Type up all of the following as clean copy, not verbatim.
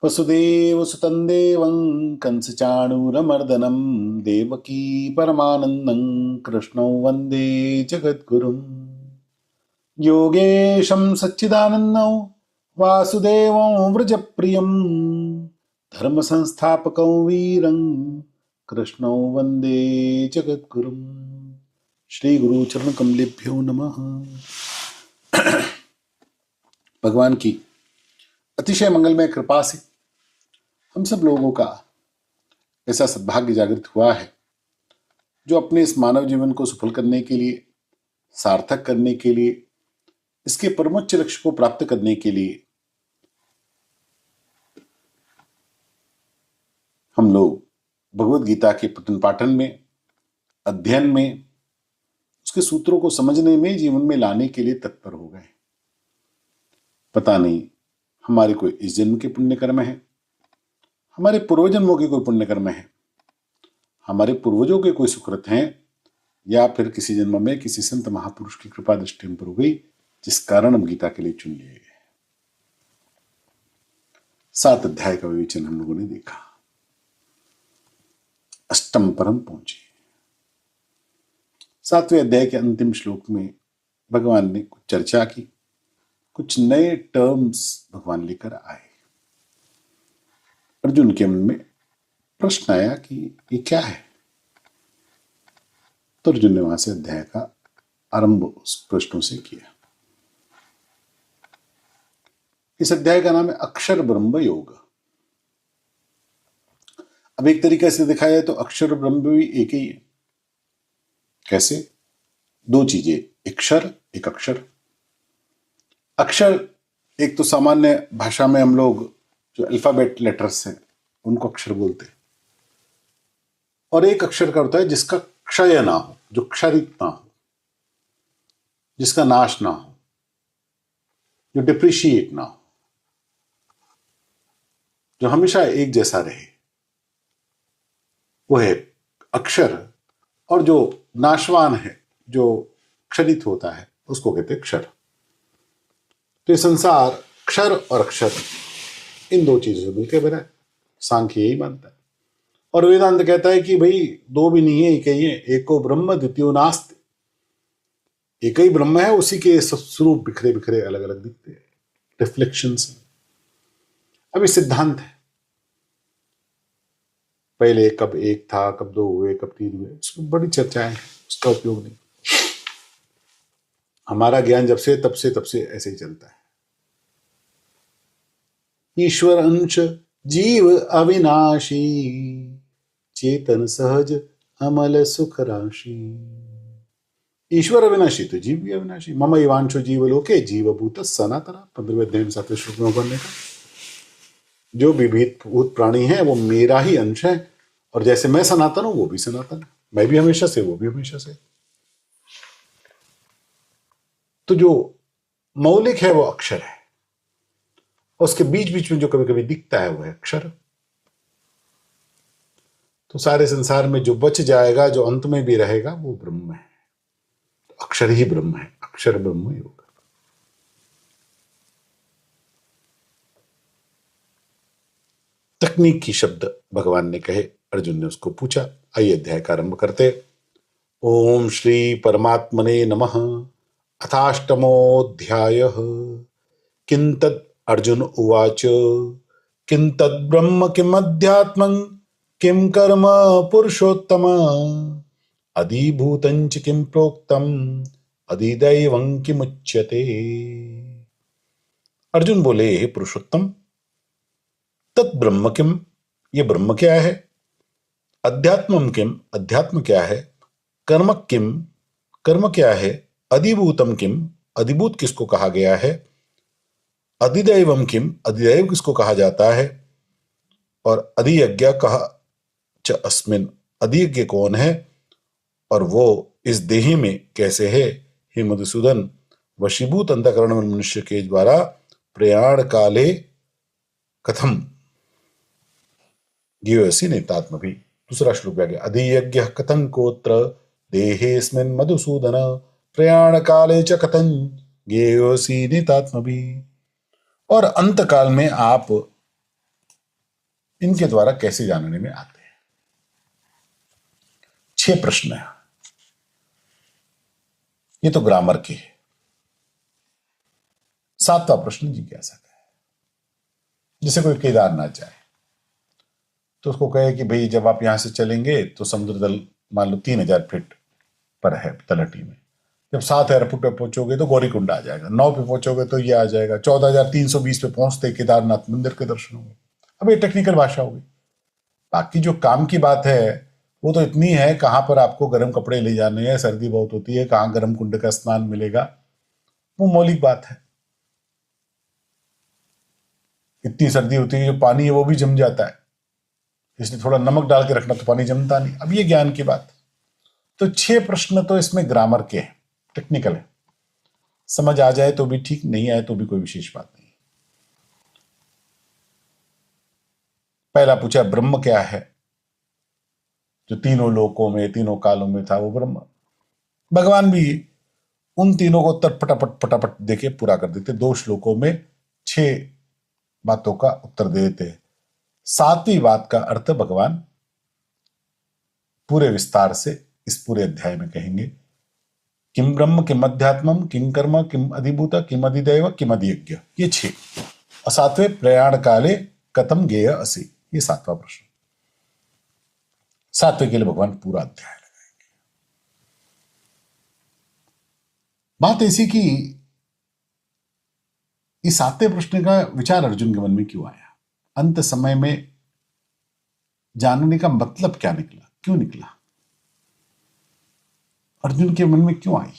वसुदेवसुतं देवं कंसचाणूरमर्दनं देवकी परमानन्दं कृष्णं वन्दे जगद्गुरुं योगेशं सच्चिदानन्दं वासुदेवं व्रजप्रियं धर्मसंस्थापकं वीरं कृष्णं वन्दे जगद्गुरुं। श्री गुरु चरण कमलेभ्यो नमः। भगवान की अतिशय मंगलमय कृपा से हम सब लोगों का ऐसा सद्भाग्य जागृत हुआ है जो अपने इस मानव जीवन को सफल करने के लिए, सार्थक करने के लिए, इसके परमोच्च लक्ष्य को प्राप्त करने के लिए हम लोग भगवत गीता के पठन पाठन में, अध्ययन में, उसके सूत्रों को समझने में, जीवन में लाने के लिए तत्पर हो गए। पता नहीं हमारे कोई इस जन्म के पुण्य कर्म है, हमारे पूर्व जन्मों के कोई पुण्य कर्म है, हमारे पूर्वजों के कोई सुकृत हैं, या फिर किसी जन्म में किसी संत महापुरुष की कृपा दृष्टि हम पर हो गई, जिस कारण हम गीता के लिए चुन लिए गए। 7 अध्याय का विवेचन हम लोगों ने देखा, अष्टम पर हम पहुंचे। 7वें अध्याय के अंतिम श्लोक में भगवान ने कुछ चर्चा की, कुछ नए टर्म्स भगवान लेकर आए। अर्जुन के मन में प्रश्न आया कि ये क्या है, तो अर्जुन ने वहां से अध्याय का आरंभ उस प्रश्नों से किया। इस अध्याय का नाम है अक्षर ब्रह्म योग। अब एक तरीके से देखा जाए तो अक्षर और ब्रह्म भी एक ही है। कैसे? 2 चीजें, एक क्षर एक अक्षर। अक्षर एक तो सामान्य भाषा में हम लोग जो अल्फाबेट लेटर्स हैं उनको अक्षर बोलते हैं, और एक अक्षर का होता है जिसका क्षय ना हो, जो क्षरित ना हो, जिसका नाश ना हो, जो डिप्रिशिएट ना हो, जो हमेशा एक जैसा रहे, वो है अक्षर। और जो नाशवान है, जो क्षरित होता है, उसको कहते हैं क्षर। तो ये संसार क्षर और अक्षर इन 2 चीजों से मिलकर बना है। सांख्य यही मानता है, और वेदांत कहता है कि भाई 2 भी नहीं है, एक ही है। एको ब्रह्म द्वितीयो नास्ति। एक ही ब्रह्म है, उसी के स्वरूप बिखरे बिखरे अलग अलग दिखते हैं, रिफ्लेक्शंस। अब ये सिद्धांत है, पहले कब 1 था, कब 2 हुए, कब 3 हुए, उसमें बड़ी चर्चाएं हैं, उसका उपयोग नहीं। हमारा ज्ञान जब से तब से ऐसे ही चलता है। ईश्वर अंश जीव अविनाशी, चेतन सहज अमल सुख राशि। ईश्वर अविनाशी तो जीव भी अविनाशी। मम इवांशो जीव लोके जीवभूत सनातना। 15वें अध्याय में 7वें श्लोक में पढ़ने का, जो विभीत भूत प्राणी है वो मेरा ही अंश है, और जैसे मैं सनातन हूं वो भी सनातन है। मैं भी हमेशा से, वो भी हमेशा से। तो जो मौलिक है वो अक्षर है, उसके बीच बीच में जो कभी कभी दिखता है वो है अक्षर। तो सारे संसार में जो बच जाएगा, जो अंत में भी रहेगा, वो ब्रह्म है। तो अक्षर ही ब्रह्म है, अक्षर ब्रह्म योग। तकनीकी शब्द भगवान ने कहे, अर्जुन ने उसको पूछा। आइए अध्याय का आरंभ करते। ओम श्री परमात्मने नमः। अथाष्टमोऽध्यायः। किंतद् अर्जुन उवाच किंतद् ब्रह्म किमध्यात्मं किं कर्म पुरुषोत्तम अधिभूतं च किं प्रोक्तम अधिदैवं किमुच्यते। अर्जुन बोले, हे पुरुषोत्तम, तत् ब्रह्म किम, ये ब्रह्म क्या है? अध्यात्मम किम, अध्यात्म क्या है? कर्म किम, कर्म क्या है? अधिभूतम किम, अधिभूत किसको कहा गया है? अधिदैवम किम, अधिदैव किसको कहा जाता है? और अधियज्ञ कहा च अस्मिन, अधियज्ञ कौन है और वो इस देह में कैसे है? हे मधुसूदन, वशीभूत अंतःकरण मनुष्य के द्वारा प्रयाण काले कथम ज्ञेयोऽसि नेतात्म भी। दूसरा श्लोक आ गया, अधियज्ञ कथं कोत्र देहेऽस्मिन् मधुसूदन प्रयाण काले च कथं ज्ञेयोऽसि नेतात्म भी। और अंत काल में आप इनके द्वारा कैसे जानने में आते हैं। 6 प्रश्न है, ये तो ग्रामर के है। 7वां प्रश्न जिज्ञासा का है। जैसे कोई केदारनाथ जाए तो उसको कहे कि भाई जब आप यहां से चलेंगे तो समुद्र तल मान लो 3000 फीट पर है तलहटी में, जब 7000 फुट पे पहुंचोगे तो गौरीकुंड आ जाएगा, 9 पे पहुंचोगे तो ये आ जाएगा, 14320 पे पहुंचते केदारनाथ मंदिर के दर्शन होंगे। अब ये टेक्निकल भाषा होगी। बाकी जो काम की बात है वो तो इतनी है, कहां पर आपको गर्म कपड़े ले जाने हैं, सर्दी बहुत होती है, कहां गर्म कुंड का स्नान मिलेगा, वो मौलिक बात है। इतनी सर्दी होती है जो पानी है वो भी जम जाता है, इसलिए थोड़ा नमक डाल के रखना, तो पानी जमता नहीं। अब ये ज्ञान की बात। तो 6 प्रश्न तो इसमें ग्रामर के हैं, टेक्निकल है, समझ आ जाए तो भी ठीक, नहीं आए तो भी कोई विशेष बात नहीं। पहला पूछा ब्रह्म क्या है, जो तीनों लोकों में तीनों कालों में था वो ब्रह्म। भगवान भी उन तीनों को उत्तर फटाफट फटाफट देके पूरा कर देते, 2 श्लोकों में 6 बातों का उत्तर दे देते हैं। 7वीं बात का अर्थ भगवान पूरे विस्तार से इस पूरे अध्याय में कहेंगे। किम ब्रह्म किम अध्यात्मम किम कर्म किम अधिभूत किम अधिदैव किम अधियज्ञ, ये 6। और 7वें प्रयाण काले कथम गेय असि, ये 7वां प्रश्न। 7वें के लिए भगवान पूरा अध्याय लगाएंगे। बात ऐसी कि इस 7वें प्रश्न का विचार अर्जुन के मन में क्यों आया, अंत समय में जानने का मतलब क्या निकला, क्यों निकला, अर्जुन के मन में क्यों आई।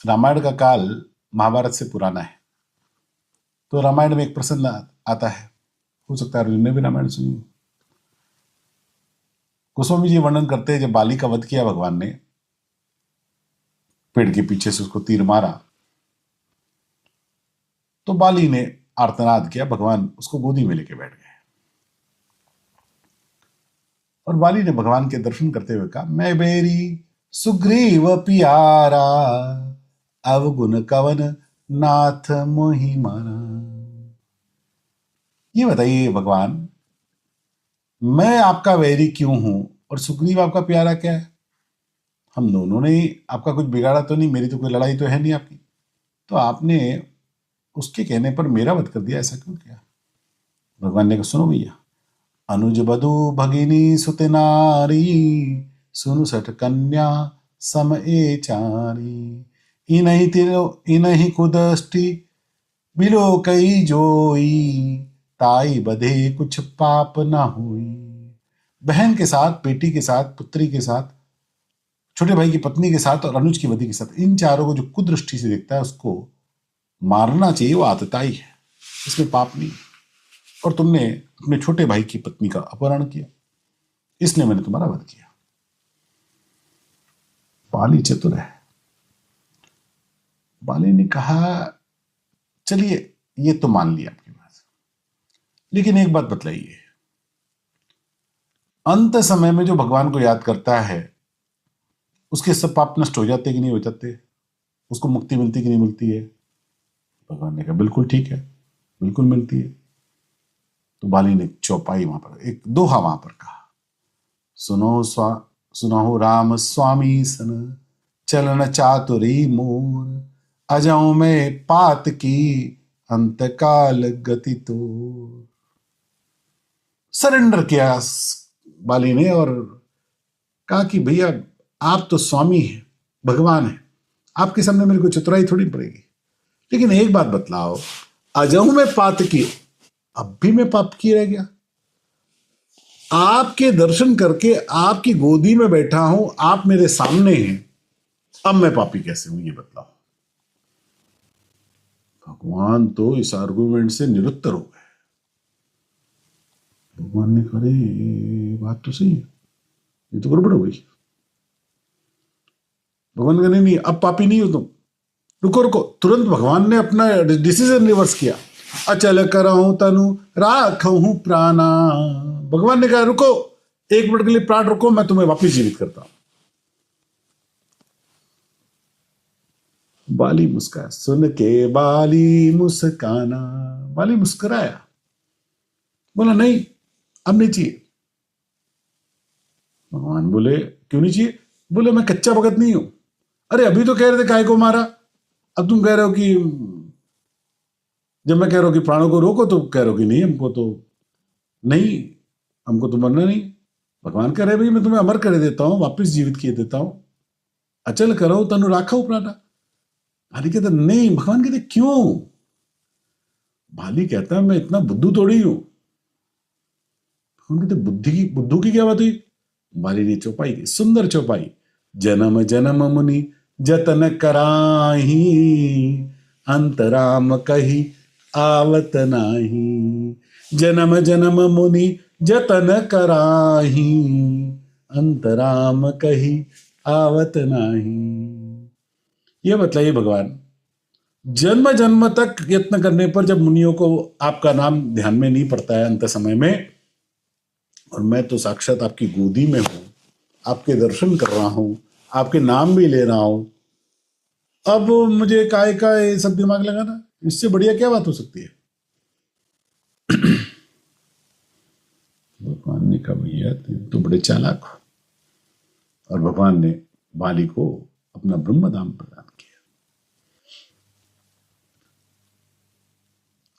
रामायण का काल महाभारत से पुराना है, तो रामायण में एक प्रसंग आता है, हो सकता है अर्जुन ने भी रामायण सुनी। गोस्वामी जी वर्णन करते हैं, जब बाली का वध किया भगवान ने, पेड़ के पीछे से उसको तीर मारा, तो बाली ने आर्तनाद किया, भगवान उसको गोदी में लेके बैठ गए। और बाली ने भगवान के दर्शन करते हुए कहा, मैं बेरी सुग्रीव पियारा अवगुण कवन नाथ मोहि माना। ये बताइए भगवान, मैं आपका वैरी क्यों हूं और सुग्रीव आपका प्यारा क्या है? हम दोनों ने आपका कुछ बिगाड़ा तो नहीं, मेरी तो कोई लड़ाई तो है नहीं आपकी, तो आपने उसके कहने पर मेरा वध कर दिया, ऐसा क्यों किया? भगवान ने कहा, सुनो भैया, अनुज बधु भगिनी सुत नारी सुनु सठ कन्या सम ए चारी इनहि तिनो इनहि कुदष्टि बिलो कई जोई ताई बधे कुछ पाप ना हुई। बहन के साथ, बेटी के साथ, पुत्री के साथ, छोटे भाई की पत्नी के साथ और अनुज की वधि के साथ, इन चारों को जो कुदृष्टि से देखता है उसको मारना चाहिए, वो आतताई है, इसमें पाप नहीं। और तुमने अपने छोटे भाई की पत्नी का अपहरण किया, इसलिए मैंने तुम्हारा वध किया। बाली चतुर है। बाली ने कहा, चलिए ये तो मान लिया आपकी बात, लेकिन एक बात बतलाइए, अंत समय में जो भगवान को याद करता है उसके सब पाप नष्ट हो जाते कि नहीं हो जाते, उसको मुक्ति मिलती कि नहीं मिलती है? भगवान ने कहा, बिल्कुल ठीक है, बिल्कुल मिलती है। तो बाली ने चौपाई वहां पर, एक दोहा वहां पर कहा, सुनो राम स्वामी सन चलन चातुरी मोर अजाऊं में पात की अंतकाल गति तो। सरेंडर किया बाली ने और कहा कि भैया आप तो स्वामी हैं, भगवान हैं, आपके सामने मेरे को चतुराई थोड़ी पड़ेगी, लेकिन एक बात बतलाओ, अजाऊं में पात की, अब भी मैं पाप की रह गया, आपके दर्शन करके आपकी गोदी में बैठा हूं, आप मेरे सामने हैं, अब मैं पापी कैसे हूं, ये बतलाओ। भगवान तो इस आर्गुमेंट से निरुत्तर हो गए। भगवान ने कहा, बात तो सही है, ये तो गड़बड़ हो गई। भगवान ने कहा, नहीं अब पापी नहीं हो तुम, रुको रुको। तुरंत भगवान ने अपना डिसीजन रिवर्स किया, अचल करहूं तनु राखहूं प्राणा। भगवान ने कहा, रुको, 1 मिनट के लिए प्राण रुको, मैं तुम्हें वापिस जीवित करता हूं। बाली मुस्काया, सुन के बाली मुस्काना, बाली मुस्कुराया। बोला नहीं, अब नहीं चाहिए। भगवान बोले क्यों नहीं चाहिए? बोले मैं कच्चा भगत नहीं हूं। अरे अभी तो कह रहे थे काय को मारा, अब तुम कह रहे हो कि, जब मैं कह रहा हूं कि प्राणों को रोको तो कह रहे हो कि नहीं, हमको तो नहीं, हमको तो मरना नहीं। भगवान कह रहे भाई मैं तुम्हें अमर कर देता हूं, वापस जीवित किए देता हूं, अचल करो तनु राखो प्राणा। भाली कहता नहीं। भगवान कहते क्यों? भाली कहता मैं इतना बुद्धू थोड़ी हूं। भगवान कहते बुद्धू की क्या बात हुई? भाली ने चौपाई की, सुंदर चौपाई। जन्म जन्म मुनि जतन कराही, अंतराम कही आवत नाही। जन्म जन्म मुनि जतन कराही, अंतराम कही आवत नाही। ये बतलाइए भगवान, जन्म जन्म तक यत्न करने पर जब मुनियों को आपका नाम ध्यान में नहीं पड़ता है अंत समय में, और मैं तो साक्षात आपकी गोदी में हूं, आपके दर्शन कर रहा हूं, आपके नाम भी ले रहा हूं, अब मुझे काय का ये सब दिमाग लगाना, इससे बढ़िया क्या बात हो सकती है? भगवान ने कहा भैया तुम तो बड़े चालाक हो। और भगवान ने बाली को अपना ब्रह्म धाम प्रदान किया।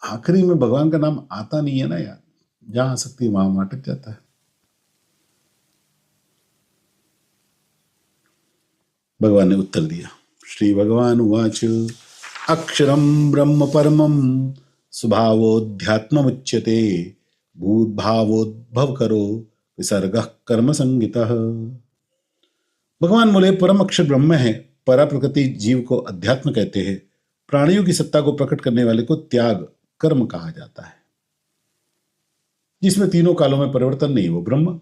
आखिरी में भगवान का नाम आता नहीं है ना यार, जहां आ सकती वहां अटक जाता है। भगवान ने उत्तर दिया। श्री भगवान उवाच अक्षरम ब्रह्म परमम स्वभावोध्यात्ममुच्यते भूतभावोद्भव करो विसर्ग कर्म संगितः। भगवान बोले परम अक्षर ब्रह्म है, परा प्रकृति जीव को अध्यात्म कहते हैं, प्राणियों की सत्ता को प्रकट करने वाले को त्याग कर्म कहा जाता है। जिसमें तीनों कालों में परिवर्तन नहीं वो ब्रह्म।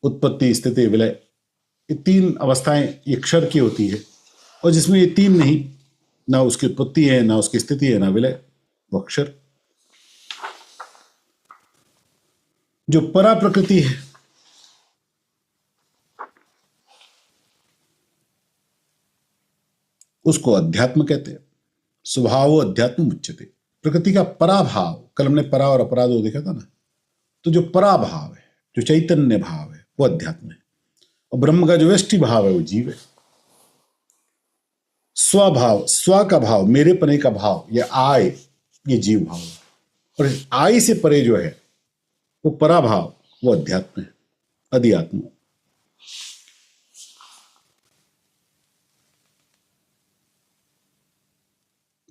उत्पत्ति स्थिति विलय, ये तीन अवस्थाएं ये क्षर की होती है, और जिसमें ये तीन नहीं, ना उसकी उत्पत्ति है, ना उसकी स्थिति है, ना विलय, वो अक्षर। जो परा प्रकृति है उसको अध्यात्म कहते हैं। स्वभाव अध्यात्म उच्चते, प्रकृति का पराभाव, कल हमने परा और अपराध देखा था ना, तो जो पराभाव है, जो चैतन्य भाव है, वो अध्यात्म है। और ब्रह्म का जो व्यष्टि भाव है वो जीव है। स्वभाव, स्व का भाव, मेरे पने का भाव, या आय, ये जीव भाव है। और आय से परे जो है वो पराभाव, वो अध्यात्म है, अधिआत्म।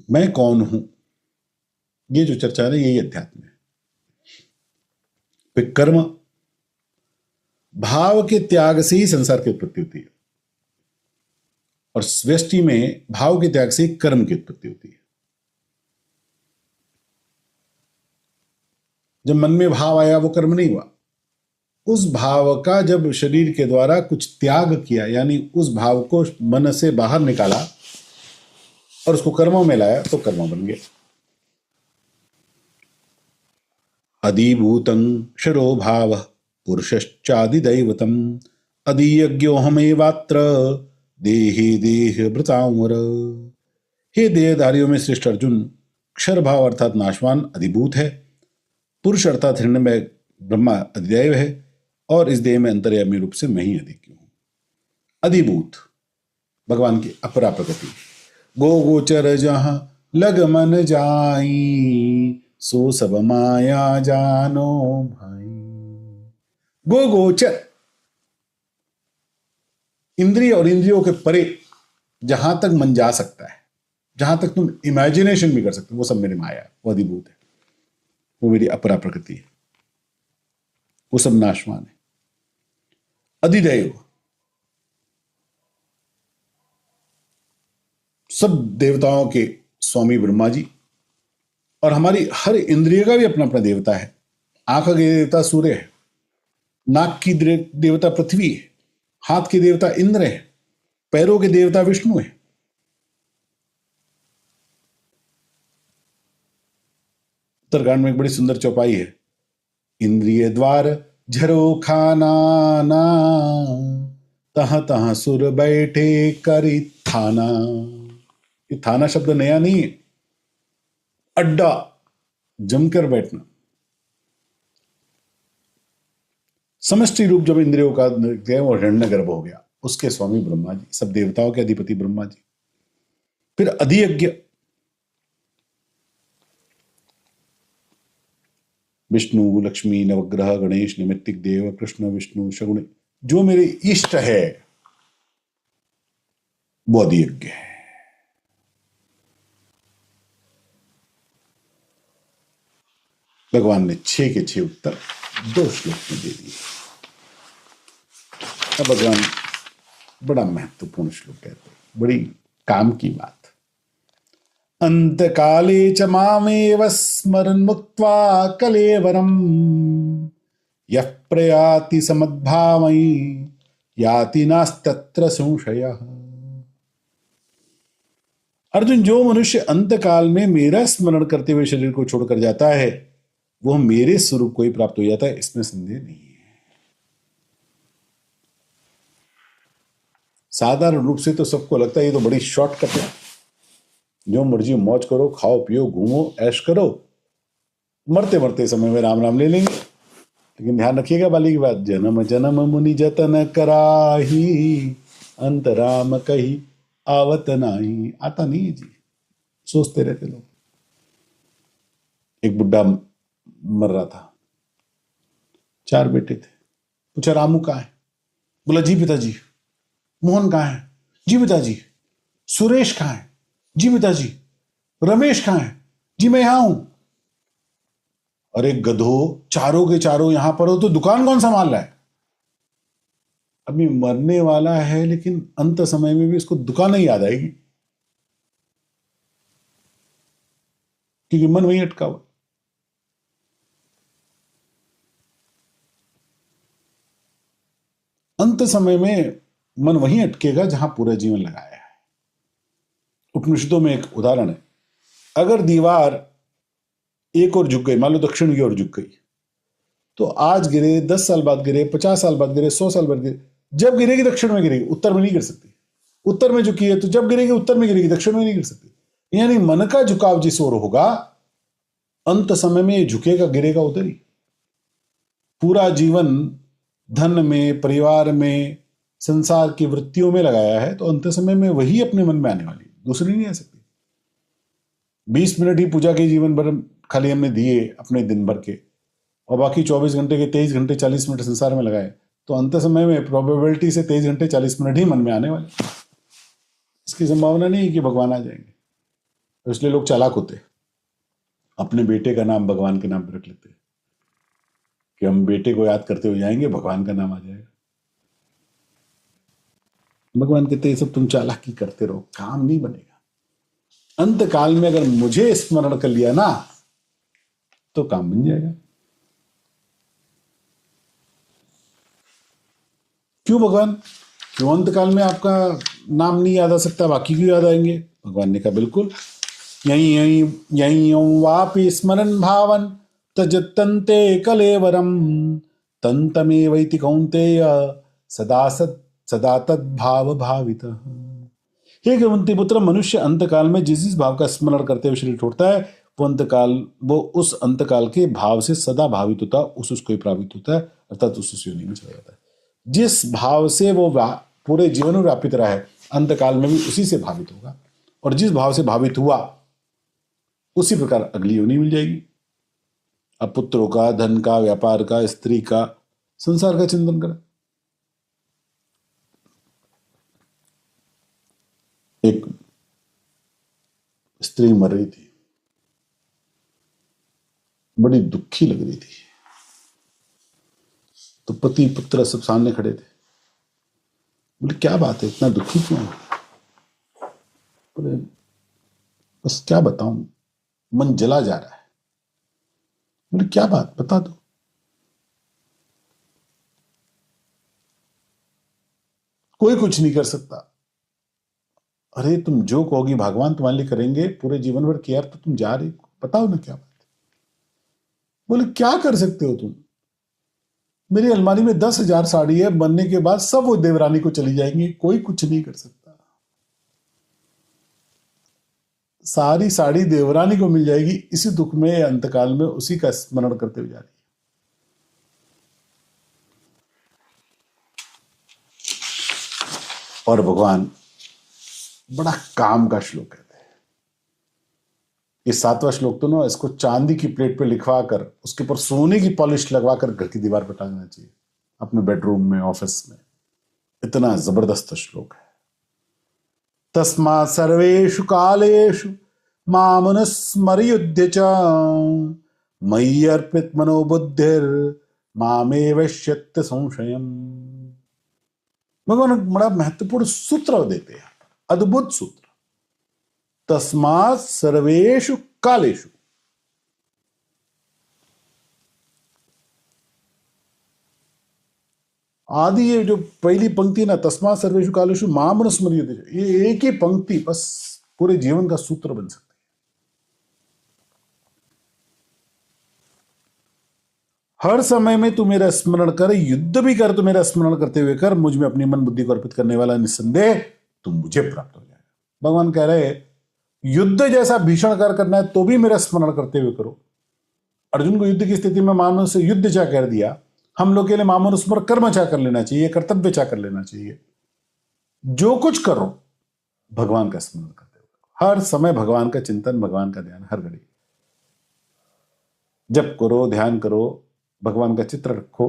मैं कौन हूं, ये जो चर्चा है यही अध्यात्म है। फिर कर्म, भाव के त्याग से ही संसार की उत्पत्ति होती है, और व्यष्टि में भाव के त्याग से कर्म की उत्पत्ति होती है। जब मन में भाव आया वो कर्म नहीं हुआ, उस भाव का जब शरीर के द्वारा कुछ त्याग किया, यानी उस भाव को मन से बाहर निकाला और उसको कर्मों में लाया, तो कर्म बन गया। अधिभूतं क्षरो भाव पुरुषश्चादिदैवतम अधियज्ञोहमेवात्र देहि देह भृतामर। हे देहधारियों में श्रेष्ठ अर्जुन, क्षर भाव अर्थात नाशवान अधिभूत है, पुरुष अर्थात हिरण्यमय ब्रह्मा अधिदैव है, और इस देह में अंतर्यामी रूप से मैं ही अधिक हूं। अधिभूत भगवान की अपरा प्रकृति। गो गोचर जहां लग मन जाई, सो सब माया जानो भाई। गो गोचर, इंद्रिय और इंद्रियों के परे जहां तक मन जा सकता है, जहां तक तुम इमेजिनेशन भी कर सकते हो, वो सब मेरी माया है, वो अधिभूत है, वो मेरी अपरा प्रकृति है, वो सब नाशवान है। अधिदैव, सब देवताओं के स्वामी ब्रह्मा जी, और हमारी हर इंद्रिय का भी अपना अपना देवता है। आंख का देवता सूर्य है, नाक की देवता पृथ्वी है, हाथ के देवता इंद्र है, पैरों के देवता विष्णु है। उत्तरकांड में एक बड़ी सुंदर चौपाई है। इंद्रिय द्वार झरो खाना ना, तह तह सुर बैठे करी थाना। ये थाना शब्द नया नहीं है, अड्डा, जमकर बैठना। समष्टि रूप जब इंद्रियों का देखते हैं वो हिरण्यगर्भ हो गया, उसके स्वामी ब्रह्मा जी, सब देवताओं के अधिपति ब्रह्मा जी। फिर अधियज्ञ, विष्णु, लक्ष्मी, नवग्रह, गणेश, निमित्तिक देव, कृष्ण, विष्णु, शगुन, जो मेरे इष्ट है वो अधियज्ञ है। भगवान ने 6 के 6 उत्तर 2 श्लोक में दे दिए। अब भगवान बड़ा महत्वपूर्ण श्लोक कहते हैं, बड़ी काम की बात। अंतकाले च मामेव स्मरन् मुक्त्वा कलेवरम यः प्रयाति समद्भावई याति नास्तत्र संशयः। अर्जुन, जो मनुष्य अंतकाल में मेरा स्मरण करते हुए शरीर को छोड़कर जाता है वह मेरे स्वरूप को ही प्राप्त हो जाता है, इसमें संदेह नहीं है। साधारण रूप से तो सबको लगता है ये तो बड़ी शॉर्टकट है, जो मर्जी मौज करो, खाओ पियो घूमो ऐश करो, मरते मरते समय में राम राम ले लेंगे। लेकिन ध्यान रखिएगा वाली की बात, जन्म जन्म मुनि जतन कराही अंत राम कही आवत नाही। आता नहीं है जी, सोचते रहते लोग। एक बुढ़ा मर रहा था, 4 बेटे थे, पूछा रामू कहाँ है? बोला जी पिताजी। मोहन कहाँ है? जी पिताजी। सुरेश कहाँ है? जी पिताजी। रमेश कहाँ है? जी मैं यहां हूं। अरे गधो, चारों के चारों यहां पर हो तो दुकान कौन संभाल रहा है? अभी मरने वाला है लेकिन अंत समय में भी उसको दुकान ही याद आएगी, क्योंकि मन वहीं अटका हुआ। अंत समय में मन वहीं अटकेगा जहां पूरा जीवन लगाया है। उपनिषदों में एक उदाहरण है, अगर दीवार एक और झुक गई, मान लो दक्षिण की ओर झुक गई, तो आज गिरे, 10 साल बाद गिरे, 50 साल बाद गिरे, 100 साल बाद गिरे, जब गिरेगी दक्षिण में गिरेगी, उत्तर में नहीं गिर सकती। उत्तर में झुकी है तो जब गिरेगी उत्तर में गिरेगी, दक्षिण में नहीं गिर सकती। यानी मन का झुकाव जिस ओर होगा अंत समय में झुकेगा, गिरेगा उधर ही। पूरा जीवन धन में, परिवार में, संसार की वृत्तियों में लगाया है तो अंत समय में वही अपने मन में आने वाली, दूसरी नहीं आ सकती। 20 मिनट ही पूजा के जीवन भर खाली हमने दिए अपने दिन भर के, और बाकी 24 घंटे के 23 घंटे 40 मिनट संसार में लगाए, तो अंत समय में प्रोबेबिलिटी से 23 घंटे 40 मिनट ही मन में आने वाले। इसकी संभावना नहीं है कि भगवान आ जाएंगे। तो इसलिए लोग चालाक होते, अपने बेटे का नाम भगवान के नाम पर रख लेते कि हम बेटे को याद करते हुए जाएंगे, भगवान का नाम आ जाएगा। भगवान कहते ये सब तुम चालाकी करते रहो, काम नहीं बनेगा। अंत काल में अगर मुझे स्मरण कर लिया ना तो काम बन जाएगा। क्यों भगवान? क्यों अंत काल में आपका नाम नहीं याद आ सकता, बाकी क्यों याद आएंगे? भगवान ने कहा बिल्कुल, यही यही यही वापि स्मरण भावन तजतन्ते कलेवरम तंतमेवैति कौन्तेय सदा तद्भाव भावित। हे कुंती पुत्र, मनुष्य अंतकाल में जिस जिस भाव का स्मरण करते हुए शरीर छोड़ता है वो उस अंतकाल के भाव से सदा भावित होता है, उसको ही प्राप्त होता है, अर्थात उस योनि में चला जाता है। जिस भाव से वो पूरे जीवन में व्यापित रहा है अंतकाल में भी उसी से भावित होगा, और जिस भाव से भावित हुआ उसी प्रकार अगली योनि मिल जाएगी। अब पुत्रों का, धन का, व्यापार का, स्त्री का, संसार का चिंतन करें। एक स्त्री मर रही थी, बड़ी दुखी लग रही थी, तो पति पुत्र सब सामने खड़े थे। बोले क्या बात है, इतना दुखी क्यों है? बोले बस क्या बताऊं, मन जला जा रहा है। बोले क्या बात, बता दो। कोई कुछ नहीं कर सकता। अरे तुम जो कहोगी भगवान तुम्हारे लिए करेंगे, पूरे जीवन भर किया, तो तुम जा रही, बताओ ना क्या बात। बोले क्या कर सकते हो तुम? मेरी अलमारी में 10,000 साड़ी है, बनने के बाद सब वो देवरानी को चली जाएंगी, कोई कुछ नहीं कर सकता। सारी साड़ी देवरानी को मिल जाएगी, इसी दुख में अंतकाल में उसी का स्मरण करते हुए जा रही है। और भगवान बड़ा काम का श्लोक कहते हैं। ये 7वां श्लोक तो ना, इसको चांदी की प्लेट पे लिखवा कर उसके ऊपर सोने की पॉलिश लगवा कर घर की दीवार पर टांगना चाहिए, अपने बेडरूम में, ऑफिस में। इतना जबरदस्त श्लोक है। तस्मात् सर्वेषु कालेषु मामनुस्मरयुध्य च मयि अर्पित मनोबुद्धिर मामेवश्यत्य संशयम्। भगवान बड़ा महत्वपूर्ण सूत्र देते हैं, अद्भुत सूत्र। तस्मात् सर्वेषु कालेषु, आदि ये जो पहली पंक्ति ना, तस्मात् सर्वेषु कालेषु माम स्मर्यते, ये एक ही पंक्ति बस पूरे जीवन का सूत्र बन सकती है। हर समय में तू मेरा स्मरण कर, युद्ध भी कर तो मेरा स्मरण करते हुए कर, मुझ में अपनी मन बुद्धि को अर्पित करने वाला निस्संदेह तुम मुझे प्राप्त हो जाएगा। भगवान कह रहे युद्ध जैसा भीषण कार्य करना है तो भी मेरा स्मरण करते हुए करो। अर्जुन को युद्ध की स्थिति में मानो से युद्ध चा कर दिया, हम लोग के लिए मामनुस्मर कर्म चा कर लेना चाहिए, कर्तव्य चा कर लेना चाहिए। जो कुछ करो भगवान का स्मरण करते हुए, हर समय भगवान का चिंतन, भगवान का ध्यान, हर घड़ी जप करो, ध्यान करो, भगवान का चित्र रखो।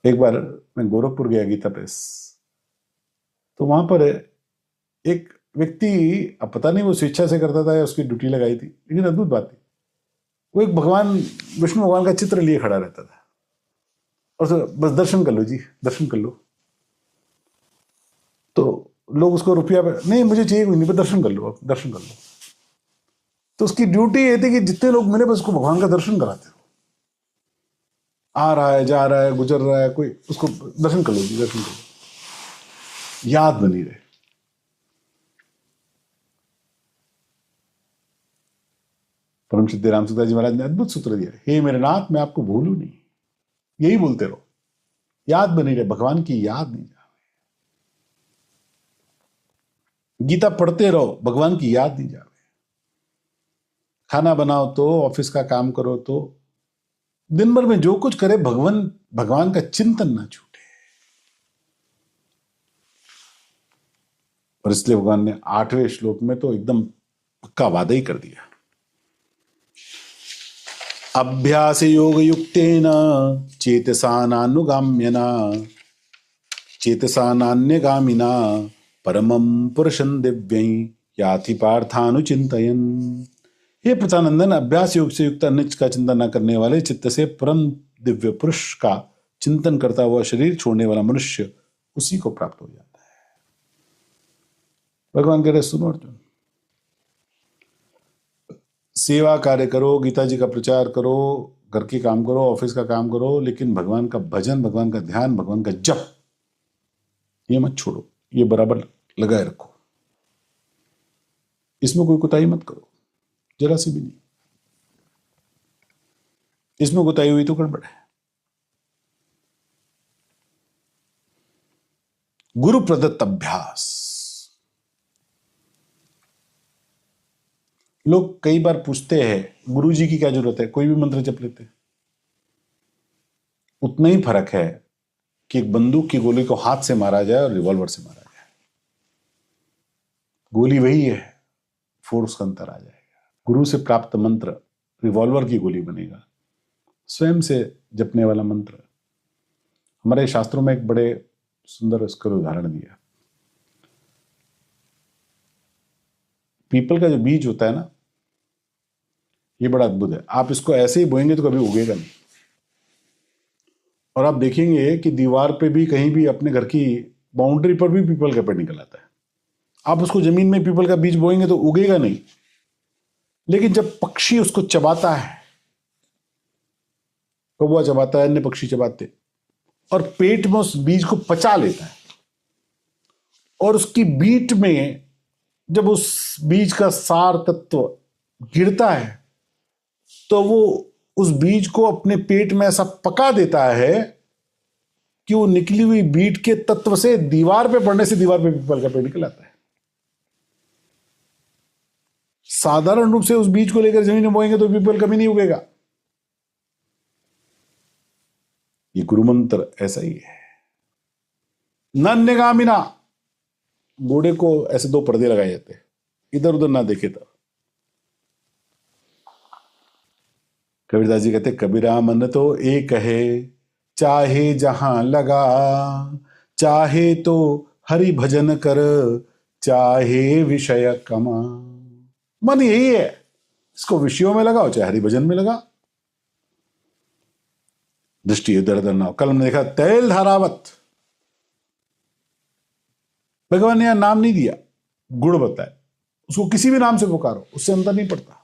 एक बार मैं गोरखपुर गया गीता प्रेस, तो वहां पर एक व्यक्ति, अब पता नहीं वो स्वेच्छा से करता था या उसकी ड्यूटी लगाई थी, लेकिन अद्भुत बात थी, वो एक भगवान, विष्णु भगवान का चित्र लिए खड़ा रहता था और बस दर्शन कर लो जी, दर्शन कर लो। तो लोग उसको रुपया नहीं, मुझे चाहिए कोई नहीं, पर दर्शन कर लो, आप दर्शन कर लो। तो उसकी ड्यूटी ये थी कि जितने लोग मिले बस उसको भगवान का दर्शन कराते हो। आ रहा है, जा रहा है, गुजर रहा है कोई, उसको दर्शन कर लो जी, दर्शन कर लो, याद बनी रहे। परम सिद्धि रामसुदास जी महाराज ने अद्भुत सूत्र दिया, हे मेरे नाथ मैं आपको भूलू नहीं, यही बोलते रहो, याद बनी रहे, भगवान की याद नहीं जावे। गीता पढ़ते रहो, भगवान की याद नहीं जावे। खाना बनाओ तो, ऑफिस का काम करो तो, दिन भर में जो कुछ करे भगवान का चिंतन ना छूटे। और इसलिए भगवान ने 8वें श्लोक में तो एकदम पक्का वादा ही कर दिया, अभ्यास योग युक्तेन चेतसा नानुगाम्यना चेतसा नान्यगामिना परमं पुरुषं दिव्यं याति पार्थानुचिंतयन्। हे प्रतानंदन, अभ्यास योग से युक्त अन्य का चिंतन न करने वाले चित्त से परम दिव्य पुरुष का चिंतन करता हुआ शरीर छोड़ने वाला मनुष्य उसी को प्राप्त हो जाता है। भगवान कह रहे सुनो अर्जुन, सेवा कार्य करो, गीता जी का प्रचार करो, घर के काम करो, ऑफिस का काम करो, लेकिन भगवान का भजन, भगवान का ध्यान, भगवान का जप ये मत छोड़ो, ये बराबर लगाए रखो। इसमें कोई कुताही मत करो, जरा सी भी नहीं। इसमें कुताही हुई तो गड़बड़ है। गुरु प्रदत्त अभ्यास। लोग कई बार पूछते हैं गुरु जी की क्या जरूरत है, कोई भी मंत्र जप लेते। उतना ही फर्क है कि एक बंदूक की गोली को हाथ से मारा जाए और रिवॉल्वर से मारा जाए, गोली वही है, फोर्स का अंतर आ जाएगा। गुरु से प्राप्त मंत्र रिवॉल्वर की गोली बनेगा, स्वयं से जपने वाला मंत्र। हमारे शास्त्रों में एक बड़े सुंदर इसका उदाहरण दिया, पीपल का जो बीज होता है ना, ये बड़ा अद्भुत है। आप इसको ऐसे ही बोएंगे तो कभी उगेगा नहीं, और आप देखेंगे कि दीवार पे भी, कहीं भी, अपने घर की बाउंड्री पर भी पीपल का पेड़ निकल आता है। आप उसको जमीन में पीपल का बीज बोएंगे तो उगेगा नहीं, लेकिन जब पक्षी उसको चबाता है, कौवा चबाता है, अन्य पक्षी चबाते, और पेट में उस बीज को पचा लेता है, और उसकी बीट में जब उस बीज का सार तत्व गिरता है तो वो उस बीज को अपने पेट में ऐसा पका देता है कि वो निकली हुई बीट के तत्व से दीवार पे पड़ने से दीवार पे पीपल का पेड़ निकल आता है। साधारण रूप से उस बीज को लेकर जमीन में बोएंगे तो पीपल कभी नहीं उगेगा। ये गुरु मंत्र ऐसा ही है। नन्यगामिना, घोड़े को ऐसे दो पर्दे लगाए जाते हैं, इधर उधर ना देखे तो। कबीरदास जी कहते कबीरा मन तो एक है, चाहे जहां लगा, चाहे तो हरि भजन कर, चाहे विषय कमा। मन यही है, इसको विषयों में लगाओ चाहे हरि भजन में लगा। दृष्टि इधर उधर ना हो। कल हमने देखा तैल धारावत, भगवान ने यहां नाम नहीं दिया, गुण बताया, उसको किसी भी नाम से पुकारो, उससे अंतर नहीं पड़ता।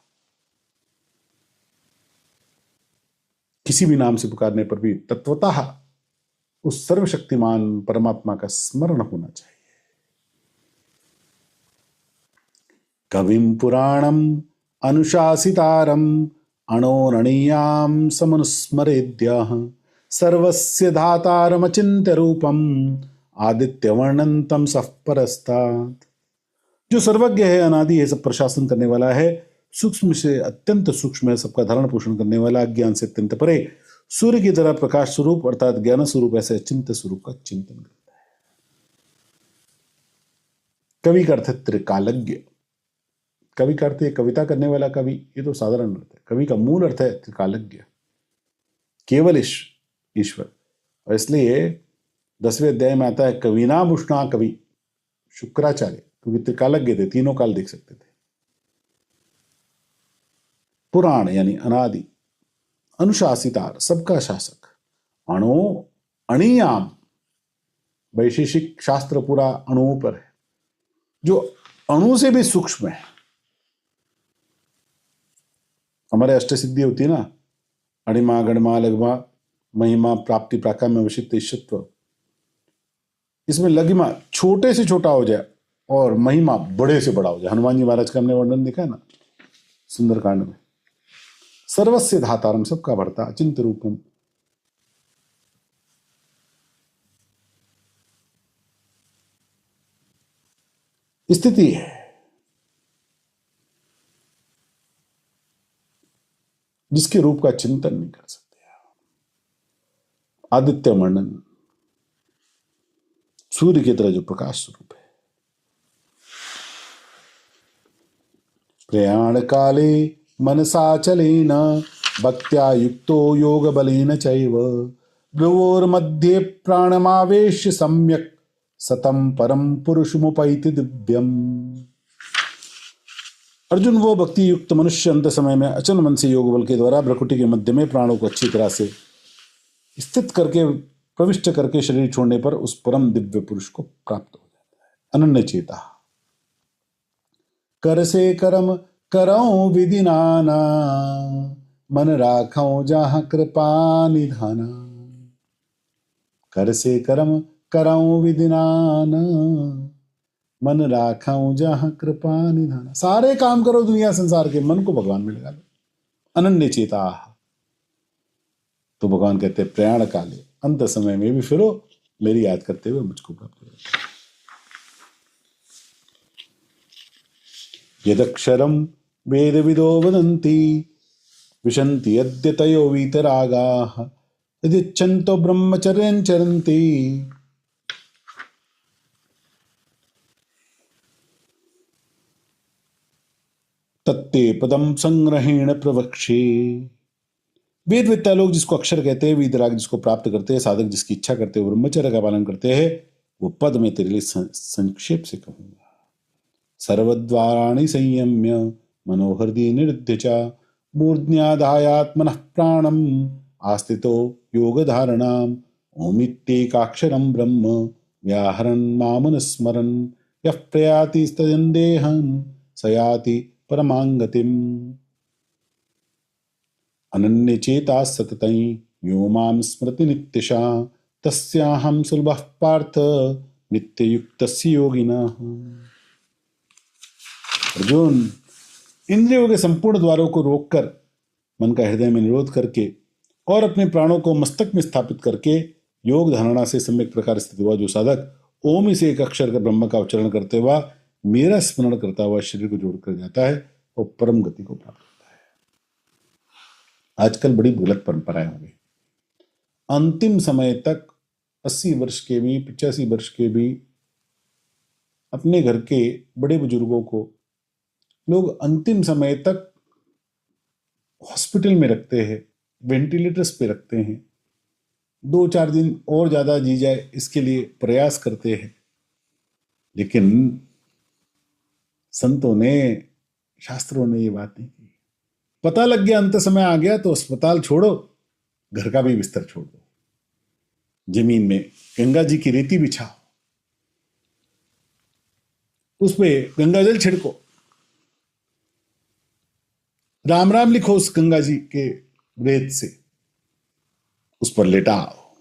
किसी भी नाम से पुकारने पर भी तत्वतः उस सर्वशक्तिमान परमात्मा का स्मरण होना चाहिए। कविम पुराणम अनुशासितारम अणोरणीयाम समनुस्मरेद्यः सर्वस्य धातारमचिन्त्य रूपम आदित्य वर्णंतम सः परस्तात्। जो सर्वज्ञ है, अनादि है, सब प्रशासन करने वाला है, सूक्ष्म से अत्यंत सूक्ष्म है, सबका धारण पोषण करने वाला, ज्ञान से अत्यंत परे, सूर्य की तरह प्रकाश स्वरूप अर्थात ज्ञान स्वरूप ऐसे अचिंत्य स्वरूप का चिंतन करता है। कवि का अर्थ है त्रिकालज्ञ। कवि का अर्थ है कविता करने वाला कवि, ये तो साधारण अर्थ है। कवि का मूल अर्थ है त्रिकालज्ञ, केवल ईश्वर। और इसलिए 10वें अध्याय में आता है कविनाभूषणा कवि शुक्राचार्य, क्योंकि त्रिकालज्ञ थे, तीनों काल देख सकते थे। पुराण यानी अनादि, अनुशासितार सबका शासक, अणो अणियाम वैशेषिक शास्त्र पूरा अणुओं पर है, जो अणु से भी सूक्ष्म है। हमारे अष्ट सिद्धि होती है ना, अणिमा गणमा लघिमा महिमा प्राप्ति प्राकाम्य वशिष्ठ ईशत्व। इसमें लघिमा छोटे से छोटा हो जाए और महिमा बड़े से बड़ा हो जाए। हनुमान जी महाराज का हमने वर्णन देखा है ना सुंदरकांड में। सर्वस्य धातारम सबका भरता, अचिंत्य रूपम, स्थिति है। जिसके रूप का चिंतन नहीं कर सकते। आदित्य वर्णन, सूर्य की तरह जो प्रकाश स्वरूप है। प्रयाण काले मनसा चलेन भक्त्या युक्तो योग बलेन चैव भ्रुवोर्मध्ये प्राणमावेश्य सम्यक सतम परम पुरुषमुपैति दिव्यम। अर्जुन, वो भक्ति युक्त मनुष्य अंत समय में अचल मन से योग बल के द्वारा भ्रकुटी के मध्य में प्राणों को अच्छी तरह से स्थित करके प्रविष्ट करके शरीर छोड़ने पर उस परम दिव्य पुरुष को प्राप्त हो जाता है। अनन्य चेता, कर से करम करऊं विधि नाना, मन राखऊं जहां कृपा निधाना। कर से करम करऊं विधि नाना, मन राखऊं जहां कृपा निधाना। सारे काम करो दुनिया संसार के, मन को भगवान में लगा लो। अनन्य चेता, तो भगवान कहते हैं प्रयाण काले, अंत समय में भी फिरो मेरी याद करते हुए मुझको प्राप्त हो। यदक्षरम वेद विदो वदन्ति विशन्ति यद्यतयो वीतरागाः यदिच्छन्तो ब्रह्मचर्यं चरन्ति तत्ते पदम संग्रहेण प्रवक्षे। वेदवेत्ता लोग जिसको अक्षर कहते हैं, वीतराग जिसको प्राप्त करते हैं, साधक जिसकी इच्छा करते हैं, ब्रह्मचर्य का पालन करते हैं, वो पद में तेरे लिए संक्षेप से कहूंगा। सर्वद्वाराणि संयम्य मनोहृदि निरुध्य च मूर्ध्याधायात्मनः प्राणम् आस्थितो योगधारणाम् ओमित्येकाक्षरं ब्रह्म व्याहरन् मामनुस्मरन् यः प्रयाति स्तयन्देहं स याति परमांगतिम्। अनन्य चेता सततं यो मां स्मृति नित्यशा तस्याहं सुलभः पार्थ नित्ययुक्तस्य योगिनः। अर्जुन, इंद्रियों के संपूर्ण द्वारों को रोककर मन का हृदय में निरोध करके और अपने प्राणों को मस्तक में स्थापित करके योग धारणा से सम्यक प्रकार स्थित हुआ जो साधक ओम से एक अक्षर का ब्रह्म का उच्चारण करते हुआ मेरा स्मरण करता हुआ शरीर को जोड़कर जाता है वो परम गति को प्राप्त होता है। आजकल बड़ी गलत परंपराएं हो गई। अंतिम समय तक 80 वर्ष के भी, 85 वर्ष के भी अपने घर के बड़े बुजुर्गों को लोग अंतिम समय तक हॉस्पिटल में रखते हैं, वेंटिलेटर्स पे रखते हैं, 2-4 दिन और ज्यादा जी जाए इसके लिए प्रयास करते हैं। लेकिन संतों ने, शास्त्रों ने ये बात नहीं की। पता लग गया अंत समय आ गया तो अस्पताल छोड़ो, घर का भी बिस्तर छोड़ दो, जमीन में गंगा जी की रेती बिछाओ, उस पे गंगा जल छिड़को, राम राम लिखो उस गंगा जी के रेत से, उस पर लेटाओ,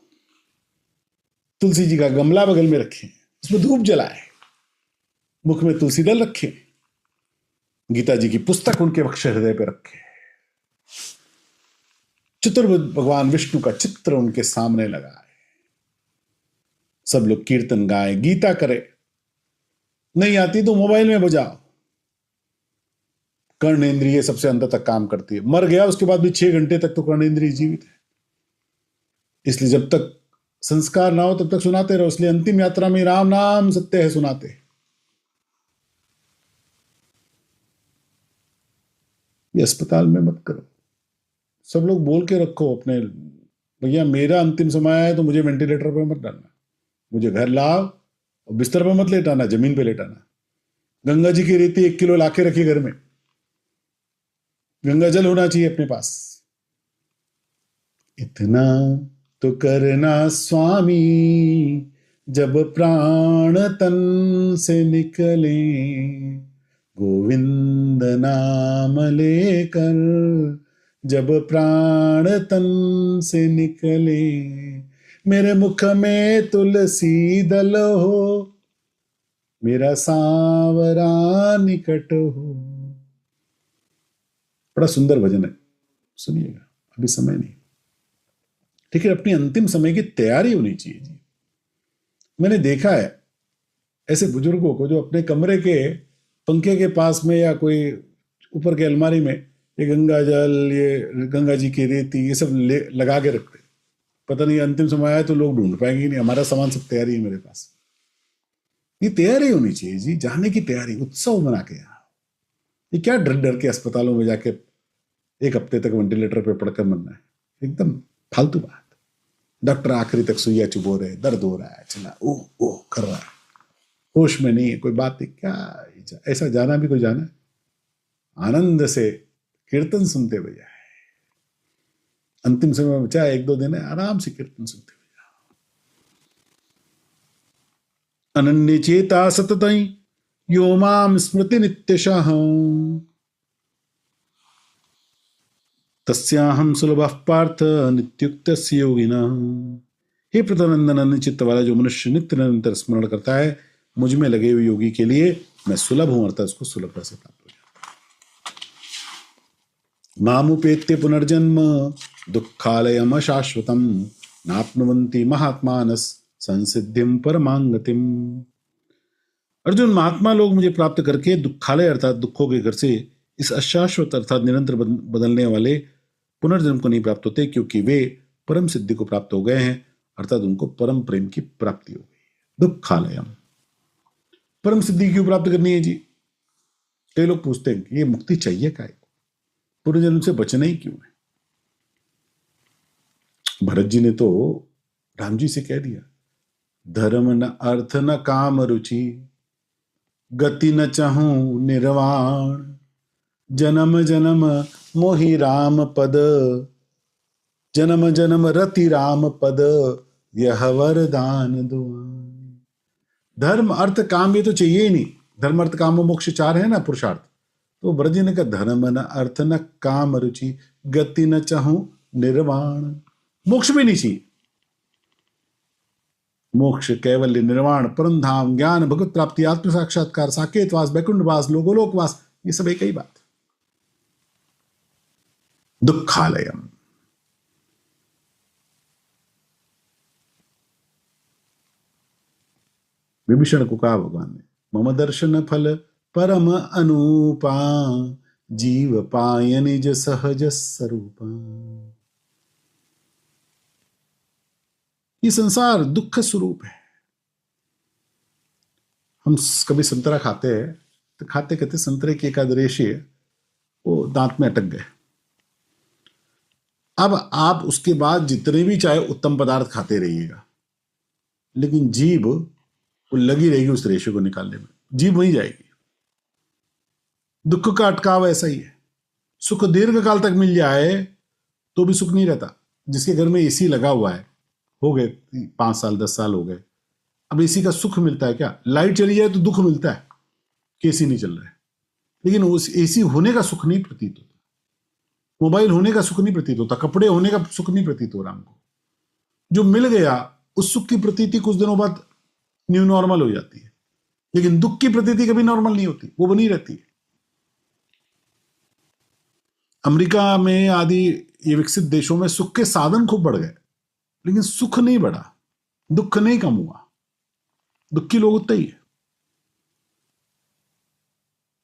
तुलसी जी का गमला बगल में रखें, उसमें धूप जलाए, मुख में तुलसी दल रखें, गीता जी की पुस्तक उनके वक्ष हृदय पर रखें, चतुर्भुज भगवान विष्णु का चित्र उनके सामने लगाए, सब लोग कीर्तन गाए, गीता करे, नहीं आती तो मोबाइल में बजाओ। कर्णेंद्रिय सबसे अंत तक काम करती है, मर गया उसके बाद भी 6 घंटे तक तो कर्णेंद्रिय जीवित है, इसलिए जब तक संस्कार ना हो तब तक सुनाते रहो। इसलिए अंतिम यात्रा में राम नाम सत्य है सुनाते। ये अस्पताल में मत करो। सब लोग बोल के रखो अपने, भैया मेरा अंतिम समय है तो मुझे वेंटिलेटर पे मत डालना, मुझे घर लाओ और बिस्तर पे मत लेटाना, जमीन पे लेटाना। गंगा जी की रेती 1 किलो लाके रखिए घर में, गंगा जल होना चाहिए अपने पास। इतना तो करना स्वामी जब प्राण तन से निकले, गोविंद नाम लेकर जब प्राण तन से निकले, मेरे मुख में तुलसी दल हो, मेरा सांवरा निकट हो। बड़ा सुंदर भजन है, सुनिएगा, अभी समय नहीं। ठीक है, अपनी अंतिम समय की तैयारी होनी चाहिए जी। मैंने देखा है ऐसे बुजुर्गों को जो अपने कमरे के पंखे के पास में या कोई ऊपर के अलमारी में ये गंगा जल, ये गंगा जी की रेती, ये सब लगा के रखते। पता नहीं अंतिम समय आया तो लोग ढूंढ पाएंगे नहीं, हमारा सामान सब तैयारी है मेरे पास। ये तैयारी होनी चाहिए जी, जाने की तैयारी, उत्सव मना के। यहाँ ये क्या डर डर के अस्पतालों में जाके 1 हफ्ते तक वेंटिलेटर पे पड़कर मरना है, एकदम फालतू बात। डॉक्टर आखिरी तक सुइया चुभो रहे, दर्द हो रहा है, चला ओह ओह कर रहा है, होश में नहीं है, कोई बात नहीं। क्या ऐसा जाना भी कोई जाना है? आनंद से कीर्तन सुनते हुए जाए, अंतिम समय में चाहे 1-2 दिन है, आराम से कीर्तन सुनते हुए जाओ। अनन्य चेता सततई यो माम स्मृति नित्यशः, तस्याहम सुलभः पार्थ नित्युक्तस्य योगिनः। हे प्रतनंदन, अन्य चित्त वाला जो मनुष्य नित्य निरंतर स्मरण करता है, मुझ में लगे हुए योगी के लिए मैं सुलभ हूं, अर्थात उसको सुलभता से प्राप्त हो जाता है। मामुपेत्य पुनर्जन्म दुःखालयम अशाश्वतम, नाप्नुवन्ति महात्मानस संसिद्धिम परमांगतिम। अर्जुन, महात्मा लोग मुझे प्राप्त करके दुःखालय अर्थात दुखों के घर से इस अशाश्वत अर्थात निरंतर बदलने वाले पुनर्जन्म को नहीं प्राप्त होते, क्योंकि वे परम सिद्धि को प्राप्त हो गए हैं, अर्थात उनको परम प्रेम की प्राप्ति हो गई। दुःखालयम, परम सिद्धि क्यों प्राप्त करनी है जी? कई लोग पूछते हैं ये मुक्ति चाहिए काय को, पुनर्जन्म से बचना ही क्यों है? भरत जी ने तो राम जी से कह दिया, धर्म न अर्थ न काम रुचि, गति न चाहूं निर्वाण, जन्म जन्म मोहि राम पद, जन्म जन्म रति राम पद, यह वरदान दुआन। धर्म अर्थ काम ये तो चाहिए ही नहीं, धर्म अर्थ काम मोक्ष 4 है ना पुरुषार्थ। तो ब्रज जी ने कहा धर्म न अर्थ न काम रुचि, गति न चाहूं निर्वाण, मोक्ष भी नहीं चाहिए। मोक्ष, कैवल्य, निर्वाण, परम धाम, ज्ञान, भगवत प्राप्ति, आत्म साक्षात्कार, साकेतवास, बैकुंठवास, लोगोलोकवास, ये सब एक ही बात। दुःखालयम, विभीषण को कहा भगवान ने, मम दर्शन फल परम अनुपा, जीव पाय निज सहज स्वरूपा। ये संसार दुख स्वरूप है। हम कभी संतरा खाते हैं तो खाते खाते संतरे की एक आध रेशे वो दांत में अटक गए। अब आप उसके बाद जितने भी चाहे उत्तम पदार्थ खाते रहिएगा, लेकिन जीभ वो लगी रहेगी उस रेशे को निकालने में, जीभ वहीं जाएगी। दुख का अटकाव ऐसा ही है। सुख दीर्घ काल तक मिल जाए तो भी सुख नहीं रहता। जिसके घर में एसी लगा हुआ है, हो गए 5 साल 10 साल हो गए, अब एसी का सुख मिलता है क्या? लाइट चली जाए तो दुख मिलता है कि एसी नहीं चल रहा है, लेकिन उस एसी होने का सुख नहीं प्रतीत होता, मोबाइल होने का सुख नहीं प्रतीत होता, कपड़े होने का सुख नहीं प्रतीत हो रहा हमको। जो मिल गया उस सुख की प्रतीति कुछ दिनों बाद न्यू नॉर्मल हो जाती है, लेकिन दुख की प्रतीति कभी नॉर्मल नहीं होती, वो बनी रहती है। अमेरिका में आदि ये विकसित देशों में सुख के साधन खूब बढ़ गए, लेकिन सुख नहीं बढ़ा, दुख नहीं कम हुआ। दुखी लोग उतने ही है।